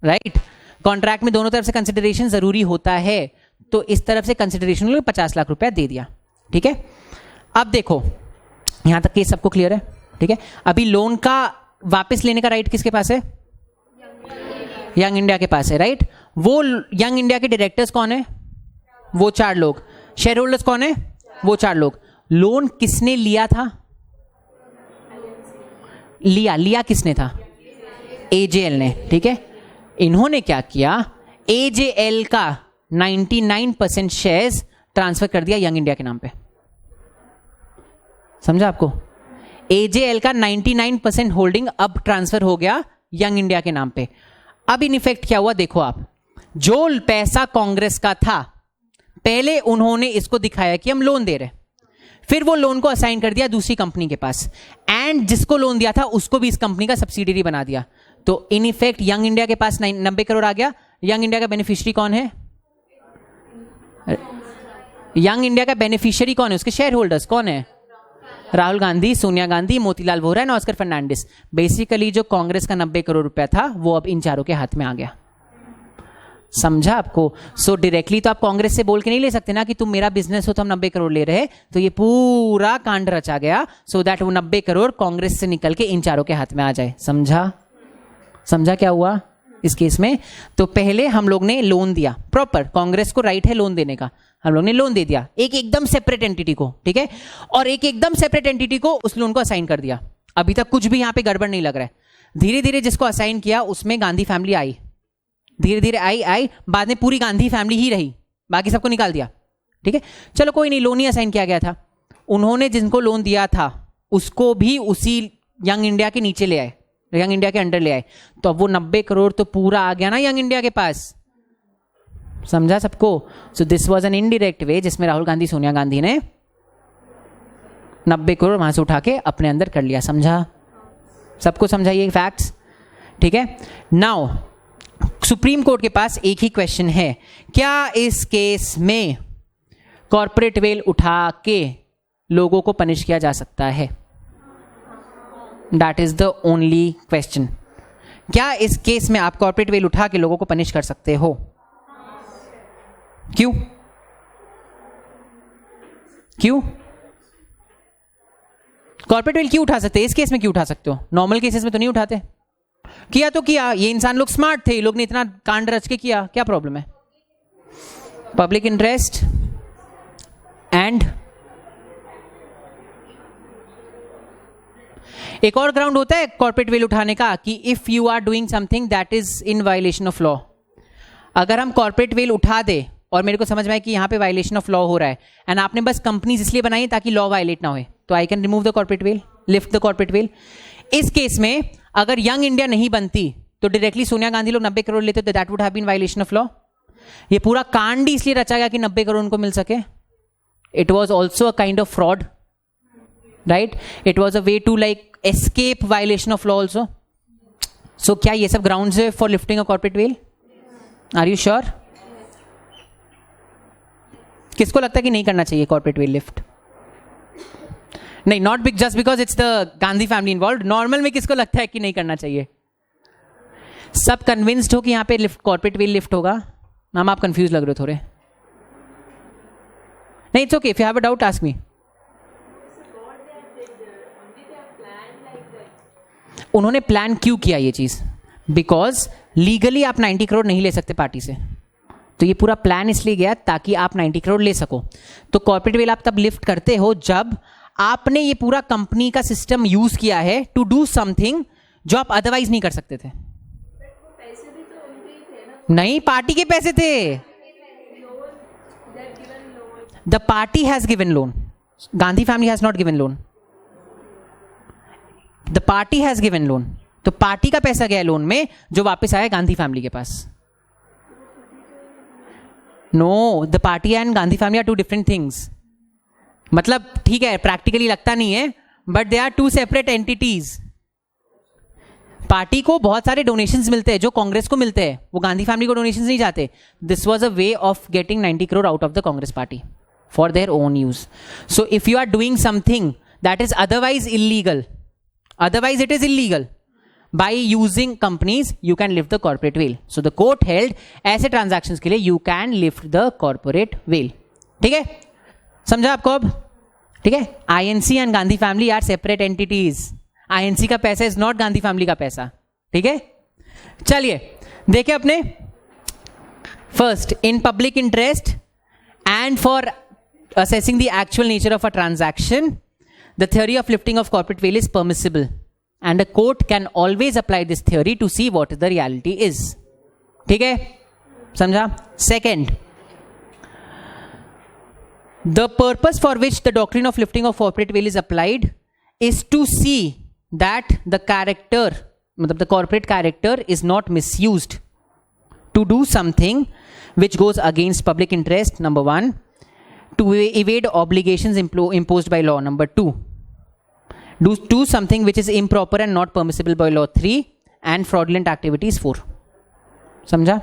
right. Contract में दोनों तरफ से कंसिडरेशन जरूरी होता है, तो इस तरफ से कंसिडरेशन 50 लाख रुपया दे दिया, ठीक है। अब देखो यहां तक के सबको क्लियर है, ठीक है। अभी लोन का वापस लेने का राइट किसके पास है? यंग इंडिया के पास है, राइट। वो यंग इंडिया के डायरेक्टर्स कौन है? वो 4 लोग। शेयर होल्डर्स कौन है? वो 4 लोग। लोन किसने लिया था? लिया किसने था? एजेएल ने, ठीक है। इन्होंने क्या किया? एजेएल का 99% शेयर्स ट्रांसफर कर दिया यंग इंडिया के नाम पे, समझा आपको? एजेएल का 99% होल्डिंग अब ट्रांसफर हो गया यंग इंडिया के नाम पे। अब इन इफेक्ट क्या हुआ देखो आप, जो पैसा कांग्रेस का था पहले उन्होंने इसको दिखाया कि हम लोन दे रहे, फिर वो लोन को असाइन कर दिया दूसरी कंपनी के पास, एंड जिसको लोन दिया था उसको भी इस कंपनी का सब्सिडियरी बना दिया। तो इन इफेक्ट यंग इंडिया के पास 90 करोड़ आ गया। यंग इंडिया का बेनिफिशियरी कौन है? यंग इंडिया का बेनिफिशियरी कौन है? उसके शेयर होल्डर्स कौन है? राहुल गांधी, सोनिया गांधी, मोतीलाल वोरा एंड ऑस्कर फर्नांडिस। बेसिकली जो कांग्रेस का 90 करोड़ रुपया था वो अब इन चारों के हाथ में आ गया, समझा आपको? सो डायरेक्टली तो आप कांग्रेस से बोल के नहीं ले सकते ना कि तुम मेरा बिजनेस हो तो हम 90 करोड़ ले रहे, तो ये पूरा कांड रचा गया सो दैट वो 90 करोड़ कांग्रेस से निकल के इन चारों के हाथ में आ जाए। समझा क्या हुआ इस केस में? तो पहले हम लोग ने लोन दिया प्रॉपर, कांग्रेस को राइट है लोन देने का, हम लोग ने लोन दे दिया एक एकदम सेपरेट एंटिटी को, ठीक है, और एक एकदम सेपरेट एंटिटी को उस लोन को असाइन कर दिया। अभी तक कुछ भी यहां पे गड़बड़ नहीं लग रहा है। धीरे धीरे जिसको असाइन किया उसमें गांधी फैमिली आई, धीरे धीरे आई, बाद में पूरी गांधी फैमिली ही रही, बाकी सबको निकाल दिया, ठीक है। चलो कोई नहीं, लोन ही असाइन किया गया था। उन्होंने जिनको लोन दिया था उसको भी उसी यंग इंडिया के नीचे ले आए, यंग इंडिया के अंडर ले आए, तो अब वो 90 करोड़ तो पूरा आ गया ना यंग इंडिया के पास, समझा सबको? So this was an indirect way जिसमें राहुल गांधी, सोनिया गांधी ने 90 करोड़ वहां से उठा के अपने अंदर कर लिया, समझा? सबको समझाइए फैक्ट्स, ठीक है। नाउ सुप्रीम कोर्ट के पास एक ही क्वेश्चन है, क्या इस केस में कॉर्पोरेट वेल उठा के लोगों को पनिश किया जा सकता है? That is the only question. क्या इस केस में आप कॉर्पोरेट वेल उठा के लोगों को पनिश कर सकते हो? क्यों? क्यों कॉर्पोरेट वेल क्यों उठा सकते? इस केस में क्यों उठा सकते हो? नॉर्मल केसेस में तो नहीं उठाते। किया तो किया, ये इंसान लोग स्मार्ट थे, लोग ने इतना कांड रच के किया, क्या प्रॉब्लम है? पब्लिक इंटरेस्ट एंड एक और ग्राउंड होता है कॉर्पोरेट वेल उठाने का कि if you are doing something that is in violation of law. अगर हम कॉर्पोरेट वेल उठा दे और मेरे को समझ में आए कि यहां पे वायलेशन ऑफ लॉ हो रहा है एंड आपने बस कंपनीज इसलिए बनाई ताकि लॉ वायलेट ना हो, तो I can remove the corporate veil, lift the corporate well. इस केस में अगर यंग इंडिया नहीं बनती तो डायरेक्टली सोनिया गांधी लोग 90 करोड़ लेते तो that would have been violation of law. ये पूरा कांड ही इसलिए रचा गया कि 90 करोड़ उनको मिल सके। It was also a kind of fraud, right? It was a way to like escape violation of law also. So क्या ये सब ग्राउंड्स है for lifting a corporate veil? Are you sure? किसको लगता है कि नहीं करना चाहिए कॉर्पोरेट वेल लिफ्ट? नहीं, not big just because it's the Gandhi family involve. Normal में किसको लगता है कि नहीं करना चाहिए? सब कन्विंस्ड हो कि यहां पे लिफ्ट कॉर्पोरेट वेल लिफ्ट होगा? मैम आप कंफ्यूज लग रहे हो थोड़े। नहीं, it's okay, if you have a doubt ask me. उन्होंने प्लान क्यों किया ये चीज? बिकॉज लीगली आप 90 करोड़ नहीं ले सकते पार्टी से, तो ये पूरा प्लान इसलिए गया ताकि आप 90 करोड़ ले सको। तो कॉर्पोरेट वेल आप तब लिफ्ट करते हो जब आपने ये पूरा कंपनी का सिस्टम यूज किया है टू डू समथिंग जो आप अदरवाइज नहीं कर सकते थे। नहीं, पार्टी के पैसे थे। The party has given loan, Gandhi family has not given loan, the party has given loan. तो पार्टी का पैसा गया लोन में जो वापस आया गांधी फैमिली के पास। No, the party and Gandhi family are two different things. मतलब ठीक है, प्रैक्टिकली लगता नहीं है, but they are two separate entities. Party को बहुत सारे डोनेशंस मिलते हैं जो कांग्रेस को मिलते हैं, वो गांधी फैमिली को डोनेशंस नहीं जाते। This was a way of getting 90 crore out of the Congress party for their own use. So if you are doing something that is otherwise illegal, otherwise it is illegal, by using companies you can lift the corporate veil. So the court held ऐसे transactions के लिए you can lift the corporate veil. ठीक है, समझा आपको अब? ठीक है, INC and Gandhi family are separate entities. INC का पैसा इज नॉट गांधी फैमिली का पैसा। ठीक है, चलिए देखें अपने first, in public interest and for assessing the actual nature of a transaction, the theory of lifting of corporate veil is permissible and a court can always apply this theory to see what the reality is. ठीक है, समझा? Second, the purpose for which the doctrine of lifting of corporate veil is applied is to see that the character, मतलब the corporate character is not misused to do something which goes against public interest, number one, to evade obligations imposed by law, number two, do something which is improper and not permissible by law, 3, and fraudulent activities, 4. समझा?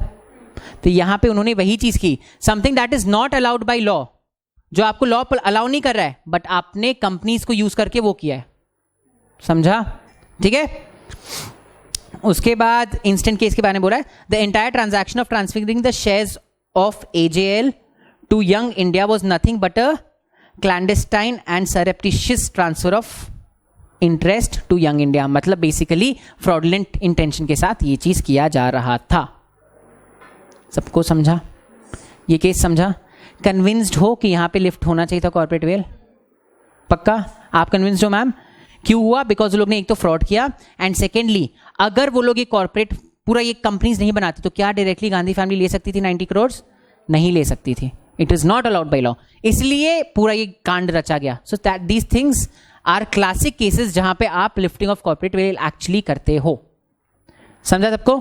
तो यहां पे उन्होंने वही चीज की, something that is not allowed by law, जो आपको लॉ अलाउ नहीं कर रहा है, बट आपने कंपनीज को यूज करके वो किया है। समझा? ठीक है, उसके बाद इंस्टेंट केस के बारे में बोला है, the entire transaction of transferring the shares of AJL to Young India was nothing but a clandestine and surreptitious transfer of interest to Young India। मतलब बेसिकली fraudulent intention के साथ ये चीज किया जा रहा था। सबको समझा? ये केस समझा? कन्विंस्ड हो कि यहां पे लिफ्ट होना चाहिए था कॉर्पोरेट वेल? पक्का आप कन्विंस्ड हो मैम? क्यों हुआ? बिकॉज लोग ने एक तो फ्रॉड किया, एंड सेकेंडली अगर वो लोग ये कॉर्पोरेट पूरा ये कंपनीज नहीं बनाते तो क्या डायरेक्टली गांधी फैमिली ले सकती थी 90 करोड़? नहीं ले सकती थी। It is not allowed by law, इसलिए पूरा ये कांड रचा गया। So that these things are classic cases जहां पे आप lifting of corporate veil actually करते हो। समझा सबको?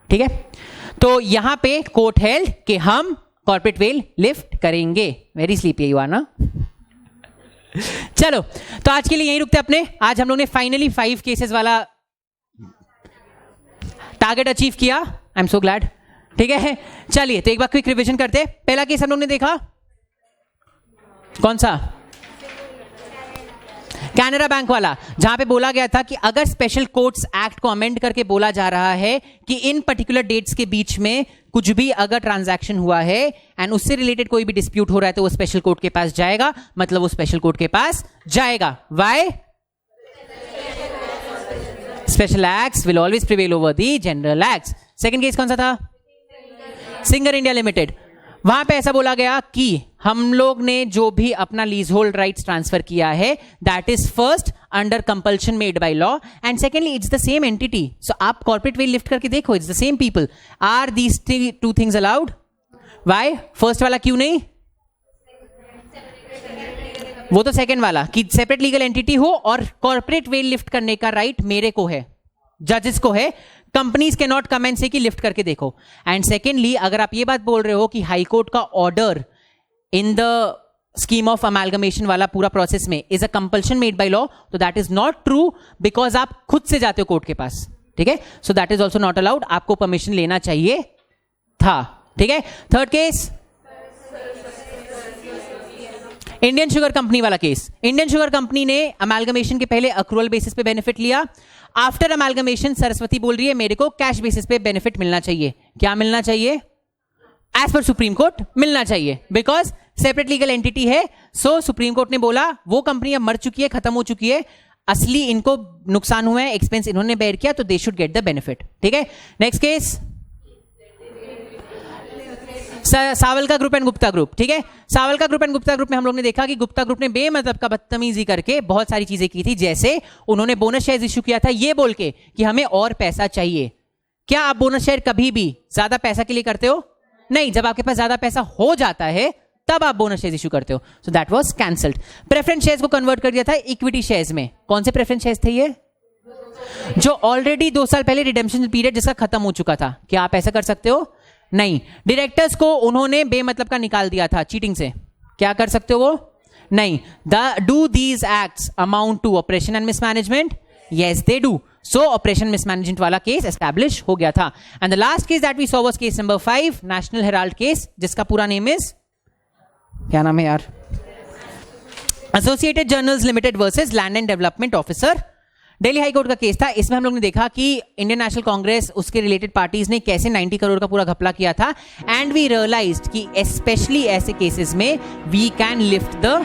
ठीक है, तो यहां पे कोर्ट हेल्ड कि हम कॉर्पोरेट वेल लिफ्ट करेंगे। वेरी स्लीपी यू आर ना? चलो, तो आज के लिए यहीं रुकते अपने। आज हम लोग ने फाइनली 5 केसेस वाला टारगेट अचीव किया। I am so glad. ठीक है, चलिए तो एक बार क्विक रिवीजन करते हैं। पहला केस हम लोग ने देखा कौन सा, कैनरा बैंक वाला, जहां पे बोला गया था कि अगर स्पेशल कोर्ट्स एक्ट को अमेंड करके बोला जा रहा है कि इन पर्टिकुलर डेट्स के बीच में कुछ भी अगर ट्रांजैक्शन हुआ है एंड उससे रिलेटेड कोई भी डिस्प्यूट हो रहा है तो वो स्पेशल कोर्ट के पास जाएगा, मतलब वो स्पेशल कोर्ट के पास जाएगा। Why? Special acts will always prevail over the general acts. Second case कौन सा था? Singer India limited. वहां पे ऐसा बोला गया कि हम लोग ने जो भी अपना लीज होल्ड राइट्स ट्रांसफर किया है that is first under compulsion made by law and secondly it's the same entity. So आप कॉर्पोरेट वेल लिफ्ट करके देखो, it's the same people. Are these two things allowed? Why? First वाला क्यों नहीं? वो तो सेकेंड वाला कि सेपरेट लीगल एंटिटी हो और कॉर्पोरेट वेल लिफ्ट करने का राइट मेरे को है, जजेस को है। कंपनीज के नॉट कमेंट से कि लिफ्ट करके देखो। एंड सेकेंडली अगर आप ये बात बोल रहे हो कि हाई कोर्ट का order in the scheme of amalgamation वाला पूरा प्रोसेस में is a compulsion made by law, तो that is not true because आप खुद से जाते हो कोर्ट के पास। ठीक है, so that is also not allowed, आपको परमिशन लेना चाहिए था। ठीक है, third case Indian sugar company वाला केस। इंडियन शुगर कंपनी ने अमेलगमेशन के पहले अक्रूवल बेसिस पे बेनिफिट लिया। आफ्टर अमेलगमेशन सरस्वती बोल रही है मेरे को कैश बेसिस पे बेनिफिट मिलना चाहिए। क्या मिलना चाहिए? एज पर सुप्रीम कोर्ट मिलना चाहिए बिकॉज सेपरेट लीगल एंटिटी है। सो सुप्रीम कोर्ट ने बोला वो कंपनी अब मर चुकी है, खत्म हो चुकी है, असली इनको नुकसान हुआ है, एक्सपेंस इन्होंने बेयर किया, तो they should get the benefit. ठीक है, next case Sawalka group and Gupta group. ठीक है, Sawalka group and Gupta group में हम लोग ने देखा कि गुप्ता ग्रुप ने बेमतलब का बदतमीजी करके बहुत सारी चीजें की थी, जैसे उन्होंने बोनस शेयर इश्यू किया था ये बोल के कि हमें और पैसा चाहिए। क्या आप बोनस शेयर कभी भी ज्यादा पैसा के लिए करते हो? नहीं, जब आपके पास ज्यादा पैसा हो जाता है तब आप बोनस शेयर इश्यू करते हो। So that was cancelled. Preference shares को कन्वर्ट कर दिया था इक्विटी शेयर्स में। कौन से प्रेफरेंस शेयर्स थे ये? जो ऑलरेडी 2 साल पहले रिडेम्पशन पीरियड जिसका खत्म हो चुका था। क्या आप ऐसा कर सकते हो? नहीं। डायरेक्टर्स को उन्होंने बेमतलब का निकाल दिया था चीटिंग से। क्या कर सकते हो वो? नहीं। Do these acts amount to oppression and mismanagement? Yes they do. So oppression mismanagement वाला केस एस्टैब्लिश हो गया था। And the last case that we saw was case number 5, national herald case, जिसका पूरा नेम इज, क्या नाम है यार? Associated journals limited versus land and development officer. Delhi high court का केस था। इसमें हम लोग ने देखा कि इंडियन नेशनल कांग्रेस उसके रिलेटेड पार्टीज ने कैसे 90 करोड़ का पूरा घपला किया था एंड वी रियलाइज्ड कि स्पेशली ऐसे केसेस में we can lift the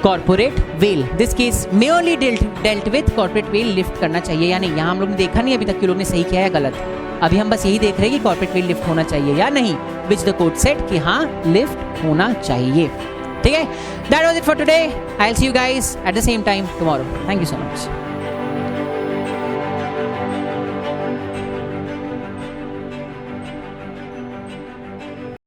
corporate veil. This case merely dealt with corporate veil lift करना चाहिए या नहीं। यहां हम लोग ने देखा नहीं अभी तक कि लोग ने सही किया है गलत। अभी हम बस यही देख रहे हैं कि कॉर्पोरेट वेल लिफ्ट होना चाहिए या नहीं, विच द कोर्ट सेड कि हाँ लिफ्ट होना चाहिए। ठीक है, that was it for today. I will see you guys at the same time tomorrow. Thank you so much.